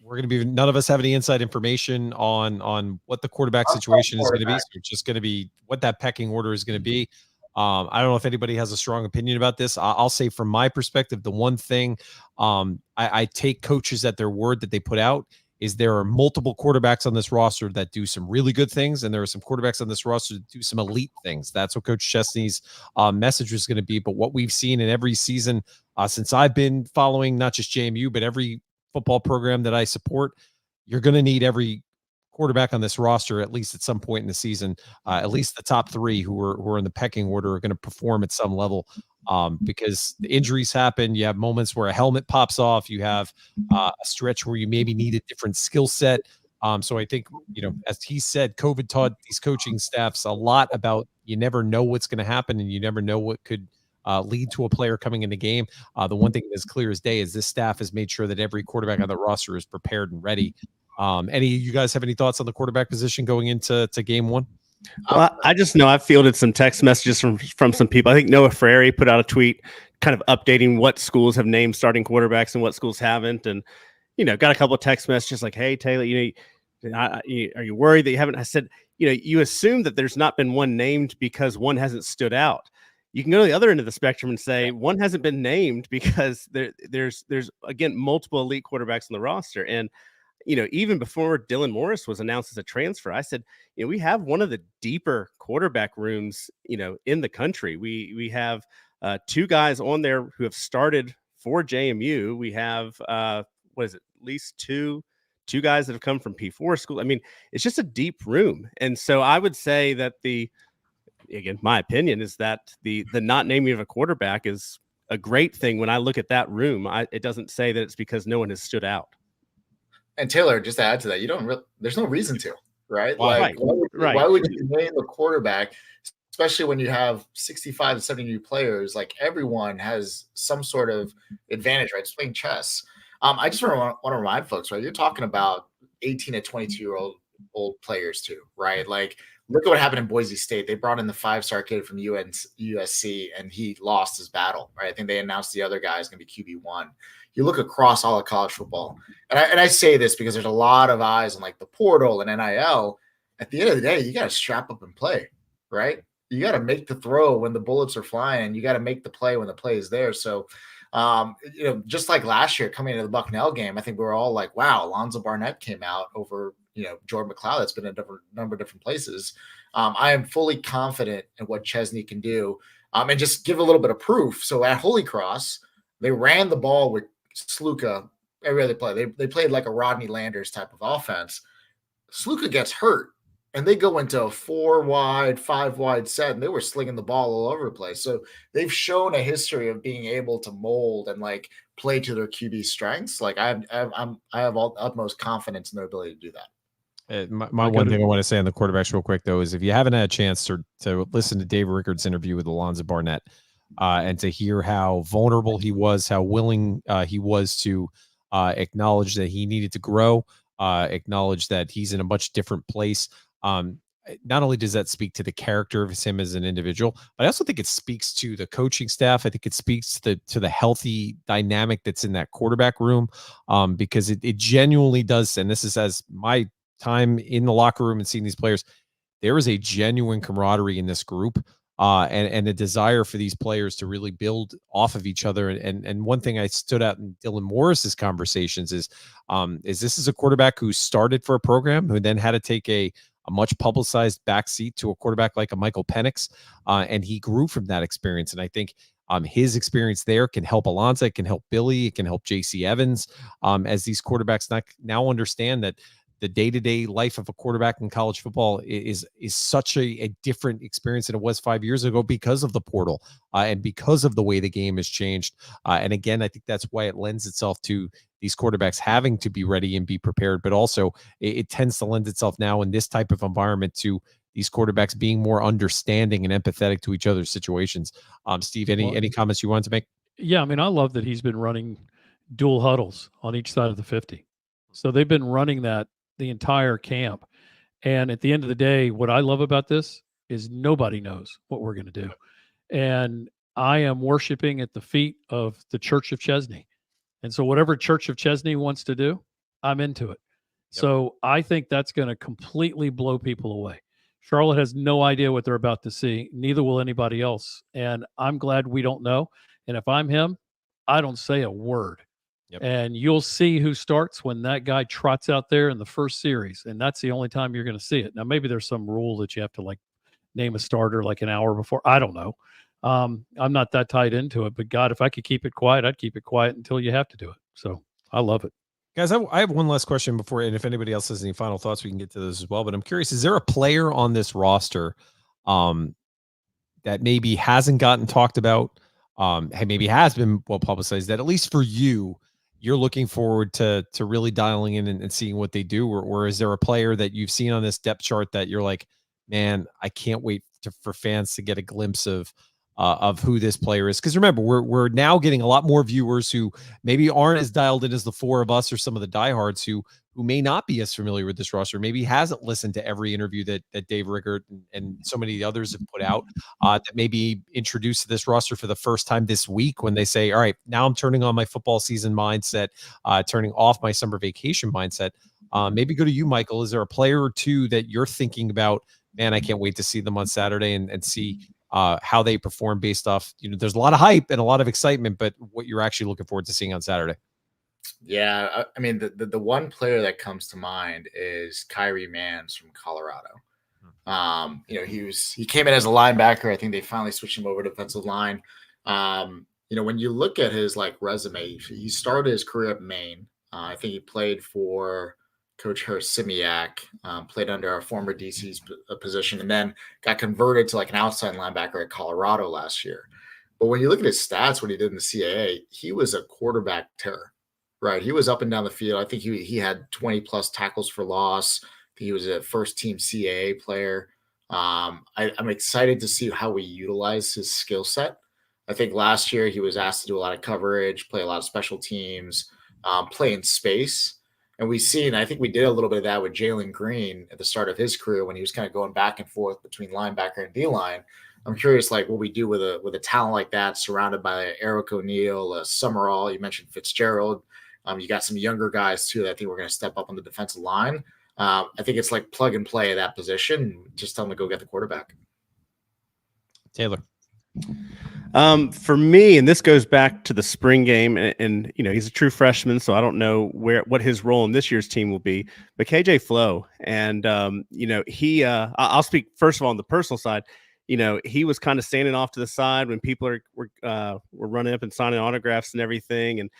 We're going to be, none of us have any inside information on what the quarterback situation is going to be. So it's just going to be what that pecking order is going to be. I don't know if anybody has a strong opinion about this. I'll say from my perspective, the one thing I take coaches at their word that they put out is there are multiple quarterbacks on this roster that do some really good things, and there are some quarterbacks on this roster that do some elite things. That's what Coach Chesney's message is going to be. But what we've seen in every season since I've been following not just JMU, but every football program that I support, you're going to need every quarterback on this roster, at least at some point in the season. At least the top three who are in the pecking order are going to perform at some level because the injuries happen. You have moments where a helmet pops off. You have a stretch where you maybe need a different skill set. So I think, as he said, COVID taught these coaching staffs a lot about you never know what's going to happen, and you never know what could lead to a player coming in the game. The one thing that's clear as day is this staff has made sure that every quarterback on the roster is prepared and ready. Any of you guys have any thoughts on the quarterback position going into game one? Well, I just know I've fielded some text messages from some people. I think Noah Frary put out a tweet kind of updating what schools have named starting quarterbacks and what schools haven't. And, got a couple of text messages like, hey, Taylor, are you worried that you haven't? I said, you assume that there's not been one named because one hasn't stood out. You can go to the other end of the spectrum and say one hasn't been named because there's again multiple elite quarterbacks on the roster. And even before Dylan Morris was announced as a transfer, I said we have one of the deeper quarterback rooms in the country. We have two guys on there who have started for JMU. We have at least two guys that have come from P4 school. I mean, it's just a deep room, and so I would say that again, my opinion is that the not naming of a quarterback is a great thing. When I look at that room, it doesn't say that it's because no one has stood out. And Taylor, just to add to that, there's no reason to, right? Right. Why would you name a quarterback, especially when you have 65 to 70 new players, like everyone has some sort of advantage, right? It's playing chess. I just want to remind folks, right? You're talking about 18 to 22-year-old players too, right? Like, look at what happened in Boise State. They brought in the 5-star kid from USC, and he lost his battle, right? I think they announced the other guy is going to be QB1. You look across all of college football, and I say this because there's a lot of eyes on like the portal and NIL. At the end of the day, you got to strap up and play, right? You got to make the throw when the bullets are flying. You got to make the play when the play is there. So, just like last year coming into the Bucknell game, I think we were all like, wow, Alonzo Barnett came out over, Jordan McLeod. That's been a number of different places. I am fully confident in what Chesney can do. And just give a little bit of proof. So at Holy Cross, they ran the ball with Sluka every other play. They played like a Rodney Landers type of offense. Sluka gets hurt, and they go into a 4-wide, 5-wide set, and they were slinging the ball all over the place. So they've shown a history of being able to mold and like play to their QB strengths. Like I have all utmost confidence in their ability to do that. My one thing I want to say on the quarterbacks real quick, though, is if you haven't had a chance to listen to Dave Rickard's interview with Alonzo Barnett and to hear how vulnerable he was, how willing he was to acknowledge that he needed to grow, acknowledge that he's in a much different place. Not only does that speak to the character of him as an individual, but I also think it speaks to the coaching staff. I think it speaks to the healthy dynamic that's in that quarterback room, because it genuinely does. And this is as my time in the locker room and seeing these players, there is a genuine camaraderie in this group, and a desire for these players to really build off of each other. And one thing I stood out in Dylan Morris's conversations is this is a quarterback who started for a program, who then had to take a much publicized backseat to a quarterback like a Michael Penix, and he grew from that experience. And I think his experience there can help Alonzo, it can help Billy, it can help JC Evans, as these quarterbacks now understand that the day-to-day life of a quarterback in college football is such a different experience than it was 5 years ago because of the portal, and because of the way the game has changed. And again, I think that's why it lends itself to these quarterbacks having to be ready and be prepared, but also it tends to lend itself now in this type of environment to these quarterbacks being more understanding and empathetic to each other's situations. Steve, any comments you wanted to make? Yeah, I mean, I love that he's been running dual huddles on each side of the 50. So they've been running that the entire camp. And at the end of the day, what I love about this is nobody knows what we're going to do. And I am worshiping at the feet of the Church of Chesney. And so whatever Church of Chesney wants to do, I'm into it. Yep. So I think that's going to completely blow people away. Charlotte has no idea what they're about to see. Neither will anybody else. And I'm glad we don't know. And if I'm him, I don't say a word. Yep. And you'll see who starts when that guy trots out there in the first series. And that's the only time you're going to see it. Now, maybe there's some rule that you have to like name a starter like an hour before. I don't know. I'm not that tied into it, but God, if I could keep it quiet, I'd keep it quiet until you have to do it. So I love it. Guys, I have one last question before, and if anybody else has any final thoughts, we can get to those as well. But I'm curious, is there a player on this roster that maybe hasn't gotten talked about, maybe has been well publicized, that at least for you, you're looking forward to really dialing in and seeing what they do? Or is there a player that you've seen on this depth chart that you're like, man, I can't wait for fans to get a glimpse of who this player is? Because remember, we're now getting a lot more viewers who maybe aren't as dialed in as the four of us or some of the diehards who may not be as familiar with this roster, maybe hasn't listened to every interview that Dave Rickard and so many others have put out, that may be introduced to this roster for the first time this week when they say, all right, now I'm turning on my football season mindset, turning off my summer vacation mindset. Maybe go to you, Michael. Is there a player or two that you're thinking about, man, I can't wait to see them on Saturday and see how they perform based off, there's a lot of hype and a lot of excitement, but what you're actually looking forward to seeing on Saturday? Yeah, I mean, the one player that comes to mind is Kyrie Mans from Colorado. He came in as a linebacker. I think they finally switched him over to defensive line. When you look at his resume, he started his career at Maine. I think he played for Coach Simiak, played under our former DC's position, and then got converted to an outside linebacker at Colorado last year. But when you look at his stats, what he did in the CAA, he was a quarterback terror. Right. He was up and down the field. I think he had 20 plus tackles for loss. He was a first team CAA player. I'm excited to see how we utilize his skill set. I think last year he was asked to do a lot of coverage, play a lot of special teams, play in space. And we've seen, I think we did a little bit of that with Jalen Green at the start of his career when he was kind of going back and forth between linebacker and D-line. I'm curious, like what we do with a talent like that, surrounded by Eric O'Neal, Summerall. You mentioned Fitzgerald. You got some younger guys too that I think we're going to step up on the defensive line. I think it's like plug and play at that position. Just tell them to go get the quarterback. Taylor. For me, and this goes back to the spring game, and he's a true freshman, so I don't know what his role in this year's team will be. But KJ Flo, and I'll speak first of all on the personal side. He was kind of standing off to the side when people were running up and signing autographs and everything, and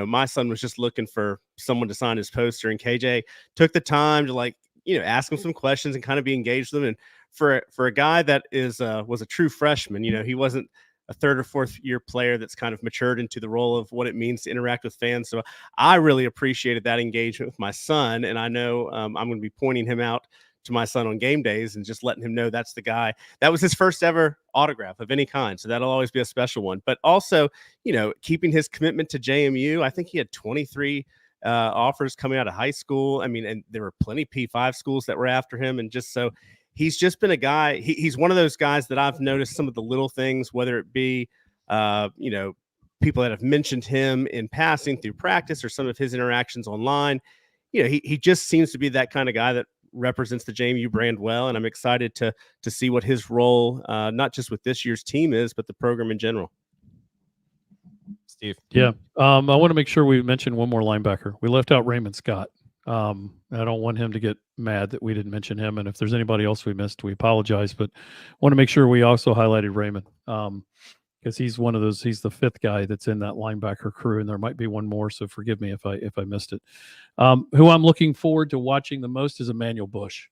my son was just looking for someone to sign his poster, and KJ took the time to ask him some questions and kind of be engaged with him. And for a guy that was a true freshman, he wasn't a third or fourth year player that's kind of matured into the role of what it means to interact with fans. So I really appreciated that engagement with my son. And I know I'm going to be pointing him out to my son on game days and just letting him know that's the guy. That was his first ever autograph of any kind. So that'll always be a special one. But also, keeping his commitment to JMU. I think he had 23 offers coming out of high school. I mean, and there were plenty P5 schools that were after him. And just so he's just been a guy. He's one of those guys that I've noticed some of the little things, whether it be, people that have mentioned him in passing through practice or some of his interactions online. He just seems to be that kind of guy that represents the JMU brand well. And I'm excited to see what his role, not just with this year's team is, but the program in general. Steve. Yeah. I want to make sure we mention one more linebacker. We left out Raymond Scott. I don't want him to get mad that we didn't mention him. And if there's anybody else we missed, we apologize, but want to make sure we also highlighted Raymond. Because he's one of those, he's the fifth guy that's in that linebacker crew, and there might be one more, so forgive me if I missed it. Who I'm looking forward to watching the most is Emmanuel Bush.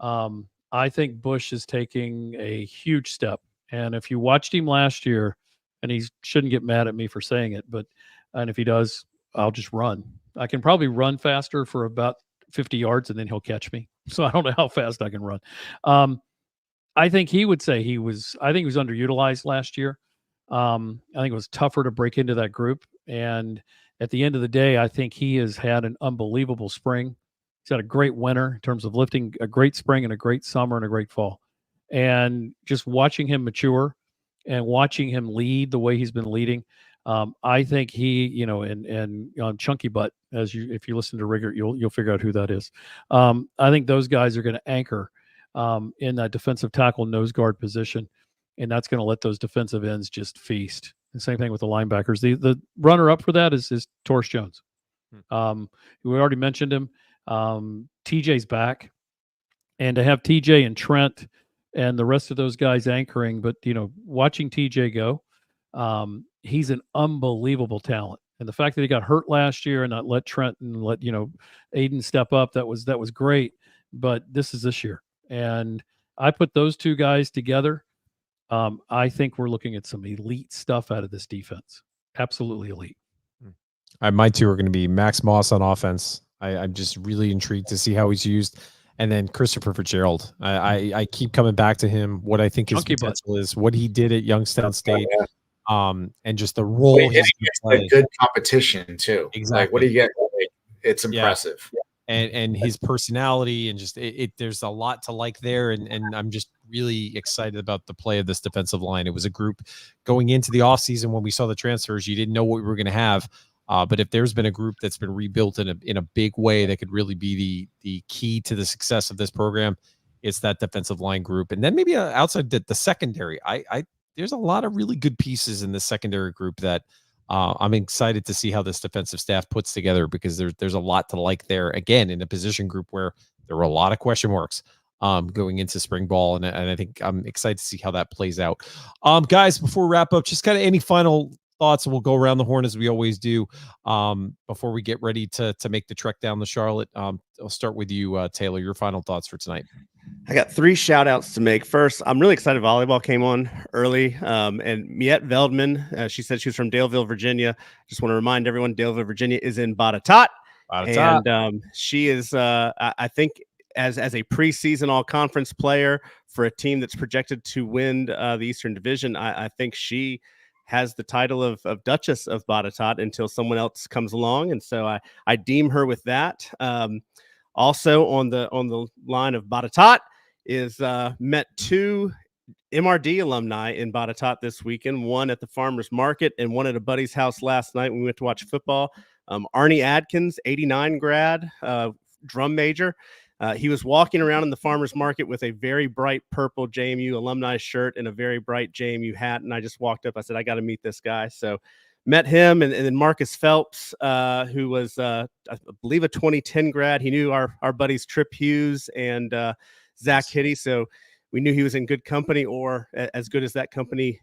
I think Bush is taking a huge step, and if you watched him last year, and he shouldn't get mad at me for saying it, and if he does, I'll just run. I can probably run faster for about 50 yards, and then he'll catch me. So I don't know how fast I can run. I think he would say he was underutilized last year. I think it was tougher to break into that group. And at the end of the day, I think he has had an unbelievable spring. He's had a great winter in terms of lifting, a great spring and a great summer and a great fall. And just watching him mature and watching him lead the way he's been leading, I think he, and Chunky Butt, if you listen to Rigger, you'll figure out who that is. I think those guys are going to anchor in that defensive tackle nose guard position, and that's going to let those defensive ends just feast. The same thing with the linebackers. The runner up for that is Torres Jones. We already mentioned him. TJ's back, and to have TJ and Trent and the rest of those guys anchoring, but watching TJ go, he's an unbelievable talent. And the fact that he got hurt last year and not let Trent and let Aiden step up, that was great. But this is this year. And I put those two guys together. I think we're looking at some elite stuff out of this defense. Absolutely elite. My two are going to be Max Moss on offense. I'm just really intrigued to see how he's used. And then Christopher Fitzgerald. I keep coming back to him. What I think his potential is, what he did at Youngstown State, and just the role. He's a good competition too. Exactly. Like, what do you get? It's impressive. Yeah. And his personality and just there's a lot to like there. And I'm just really excited about the play of this defensive line. It was a group going into the offseason when we saw the transfers. You didn't know what we were going to have. But if there's been a group that's been rebuilt in a big way that could really be the key to the success of this program, it's that defensive line group. And then maybe outside the secondary, there's a lot of really good pieces in the secondary group that I'm excited to see how this defensive staff puts together, because there's a lot to like there, again, in a position group where there were a lot of question marks going into spring ball. And I think I'm excited to see how that plays out. Guys, before we wrap up, just kind of any final thoughts, and we'll go around the horn as we always do before we get ready to make the trek down to Charlotte. I'll start with you, Taylor. Your final thoughts for tonight. I got 3 shout outs to make. First, I'm really excited volleyball came on early. And Miette Veldman, she said she was from Daleville, Virginia. Just want to remind everyone, Daleville, Virginia is in Botetourt. And she is, I think, as a preseason all-conference player for a team that's projected to win the Eastern Division, I think she has the title of Duchess of Botetourt until someone else comes along, and so I deem her with that. Also on the line of Botetourt is met two MRD alumni in Botetourt this weekend, one at the farmer's market and one at a buddy's house last night when we went to watch football. Arnie Adkins, 89 grad, drum major. He was walking around in the farmer's market with a very bright purple JMU alumni shirt and a very bright JMU hat. And I just walked up. I said, I got to meet this guy. So met him. And then Marcus Phelps, who was, I believe, a 2010 grad. He knew our buddies Trip Hughes and Zach Hitty. So we knew he was in good company, or as good as that company,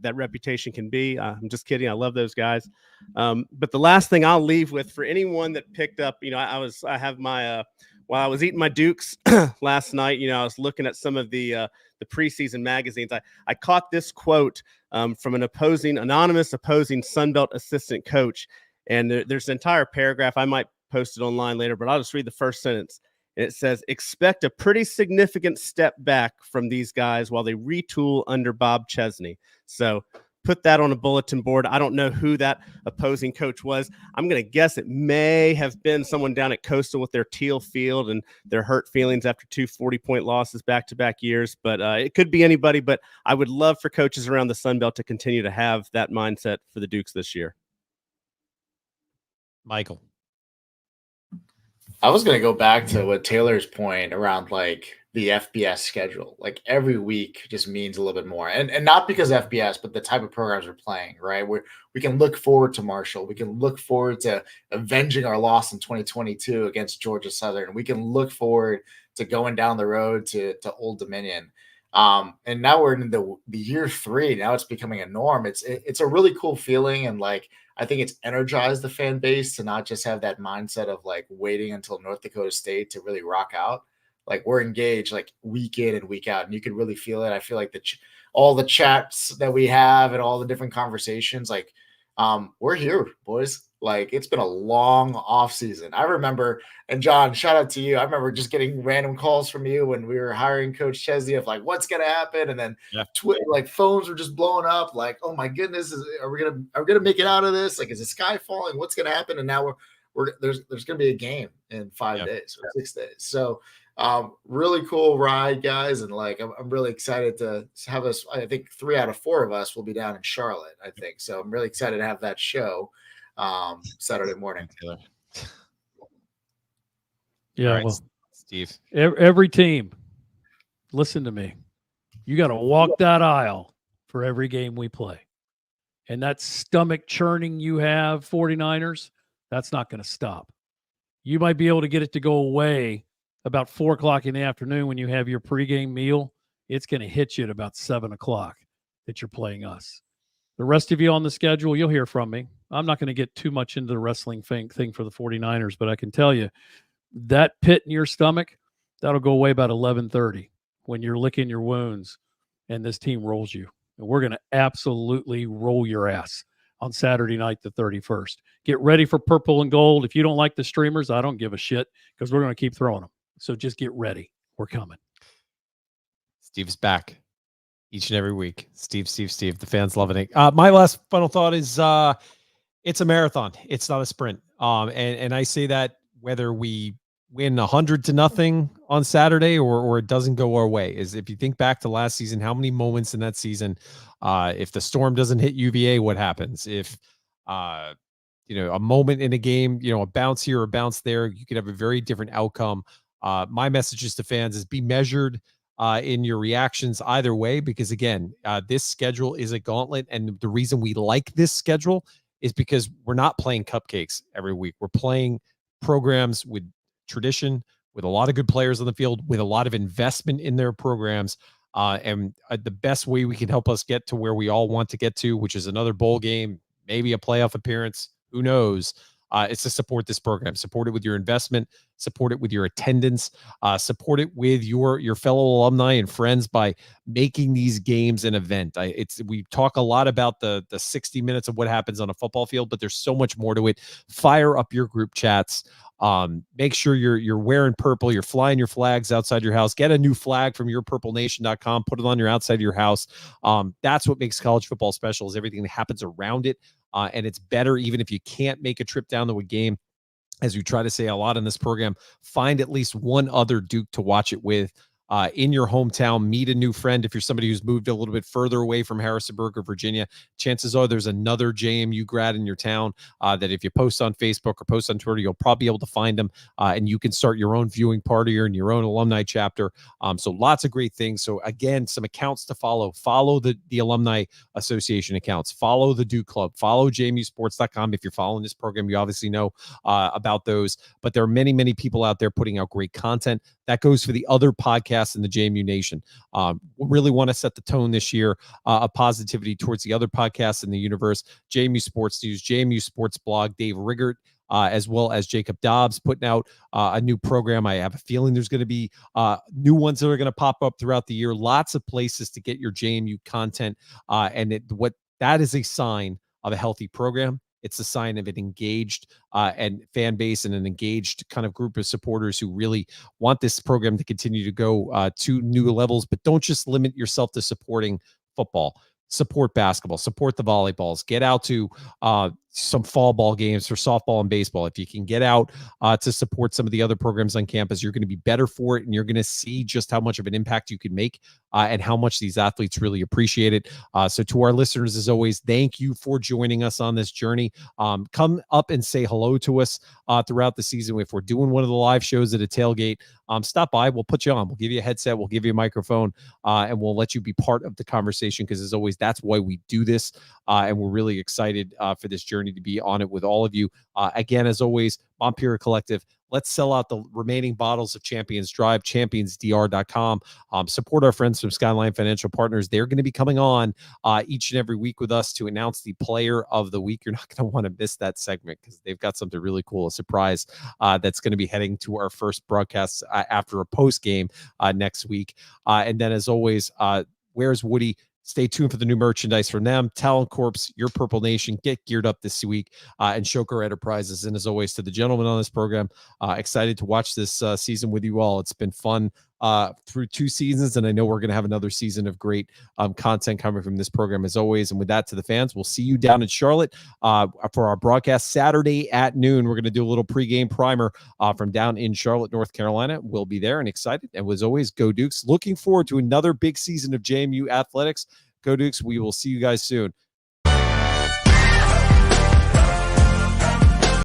that reputation can be. I'm just kidding. I love those guys. But the last thing I'll leave with for anyone that picked up, I have my, while I was eating my Dukes last night, I was looking at some of the preseason magazines. I caught this quote from an anonymous opposing Sunbelt assistant coach. And there's an entire paragraph. I might post it online later, but I'll just read the first sentence. And it says, expect a pretty significant step back from these guys while they retool under Bob Chesney. So put that on a bulletin board. I don't know who that opposing coach was. I'm going to guess it may have been someone down at Coastal with their teal field and their hurt feelings after 2 40-point losses back-to-back years. But it could be anybody. But I would love for coaches around the Sun Belt to continue to have that mindset for the Dukes this year. Michael. I was going to go back to what Taylor's point around like the FBS schedule. Like every week just means a little bit more, and not because FBS, but the type of programs we're playing, right? We can look forward to Marshall. We can look forward to avenging our loss in 2022 against Georgia Southern. We can look forward to going down the road to Old Dominion. And now we're in the year 3. Now it's becoming a norm. It's a really cool feeling. And like, I think it's energized the fan base to not just have that mindset of like waiting until North Dakota State to really rock out. Like we're engaged like week in and week out, and you can really feel it. I feel like all the chats that we have and all the different conversations, like we're here, boys. Like it's been a long off season. I remember, and John, shout out to you. I remember just getting random calls from you when we were hiring Coach Chesney of like, what's going to happen? And then like phones were just blowing up. Like, oh my goodness, are we gonna make it out of this? Like, is the sky falling? What's going to happen? And now there's going to be a game in 5 days or 6 days. So really cool ride, guys. And like, I'm really excited to have us. I think 3 out of 4 of us will be down in Charlotte, I think. So I'm really excited to have that show Saturday morning. Yeah, right, well, Steve, every team, listen to me. You got to walk that aisle for every game we play. And that stomach churning you have, 49ers, that's not going to stop. You might be able to get it to go away about 4 o'clock in the afternoon when you have your pregame meal. It's going to hit you at about 7 o'clock that you're playing us. The rest of you on the schedule, you'll hear from me. I'm not going to get too much into the wrestling thing for the 49ers, but I can tell you that pit in your stomach, that'll go away about 11:30 when you're licking your wounds and this team rolls you. And we're going to absolutely roll your ass on Saturday night, the 31st. Get ready for purple and gold. If you don't like the streamers, I don't give a shit because we're going to keep throwing them. So just get ready. We're coming. Steve's back each and every week. Steve. The fans loving it. My last final thought is it's a marathon. It's not a sprint. And I say that whether we win 100-0 on Saturday or it doesn't go our way. Is if you think back to last season, how many moments in that season, if the storm doesn't hit UVA, what happens? If a moment in a game, a bounce here or a bounce there, you could have a very different outcome. My message to fans is be measured in your reactions either way, because again, this schedule is a gauntlet. And the reason we like this schedule is because we're not playing cupcakes every week. We're playing programs with tradition, with a lot of good players on the field, with a lot of investment in their programs. And the best way we can help us get to where we all want to get to, which is another bowl game, maybe a playoff appearance, who knows, is to support this program. Support it with your investment, support it with your attendance, support it with your fellow alumni and friends by making these games an event. We talk a lot about the 60 minutes of what happens on a football field, but there's so much more to it. Fire up your group chats. Make sure you're wearing purple, you're flying your flags outside your house. Get a new flag from yourpurplenation.com, put it on your outside of your house. That's what makes college football special, is everything that happens around it. And it's better even if you can't make a trip down to a game. As we try to say a lot in this program, find at least one other Duke to watch it with. In your hometown, meet a new friend. If you're somebody who's moved a little bit further away from Harrisonburg or Virginia, chances are there's another JMU grad in your town that if you post on Facebook or post on Twitter, you'll probably be able to find them, and you can start your own viewing party or in your own alumni chapter. So lots of great things. So again, some accounts to follow. Follow the Alumni Association accounts. Follow the Duke Club. Follow JMUsports.com. If you're following this program, you obviously know about those. But there are many, many people out there putting out great content. That goes for the other podcasts in the JMU Nation. We really want to set the tone this year of positivity towards the other podcasts in the universe. JMU Sports News, JMU Sports Blog, Dave Riggert, as well as Jacob Dobbs putting out a new program. I have a feeling there's going to be new ones that are going to pop up throughout the year. Lots of places to get your JMU content. What that is a sign of a healthy program. It's a sign of an engaged and fan base and an engaged kind of group of supporters who really want this program to continue to go to new levels. But don't just limit yourself to supporting football. Support basketball, support the volleyballs, get out to some fall ball games for softball and baseball. If you can get out to support some of the other programs on campus, you're going to be better for it, and you're going to see just how much of an impact you can make and how much these athletes really appreciate it. So to our listeners, as always, thank you for joining us on this journey. Come up and say hello to us throughout the season. If we're doing one of the live shows at a tailgate, stop by. We'll put you on. We'll give you a headset. We'll give you a microphone, and we'll let you be part of the conversation, because as always, that's why we do this. And we're really excited for this journey to be on it with all of you. Again, as always, Montpelier Collective, let's sell out the remaining bottles of Champions Drive, championsdr.com. Support our friends from Skyline Financial Partners. They're going to be coming on each and every week with us to announce the player of the week. You're not going to want to miss that segment, because they've got something really cool, a surprise that's going to be heading to our first broadcast after a post game next week. And then, as always, where's Woody? Stay tuned for the new merchandise from them. Talent Corps, Your Purple Nation, get geared up this week, and Shoker Enterprises. And as always, to the gentlemen on this program, excited to watch this season with you all. It's been fun through 2 seasons, and I know we're going to have another season of great content coming from this program as always. And with that, to the fans, we'll see you down in Charlotte for our broadcast Saturday at noon. We're going to do a little pregame primer from down in Charlotte, North Carolina. We'll be there and excited. And as always, go Dukes. Looking forward to another big season of JMU athletics. Go Dukes. We will see you guys soon.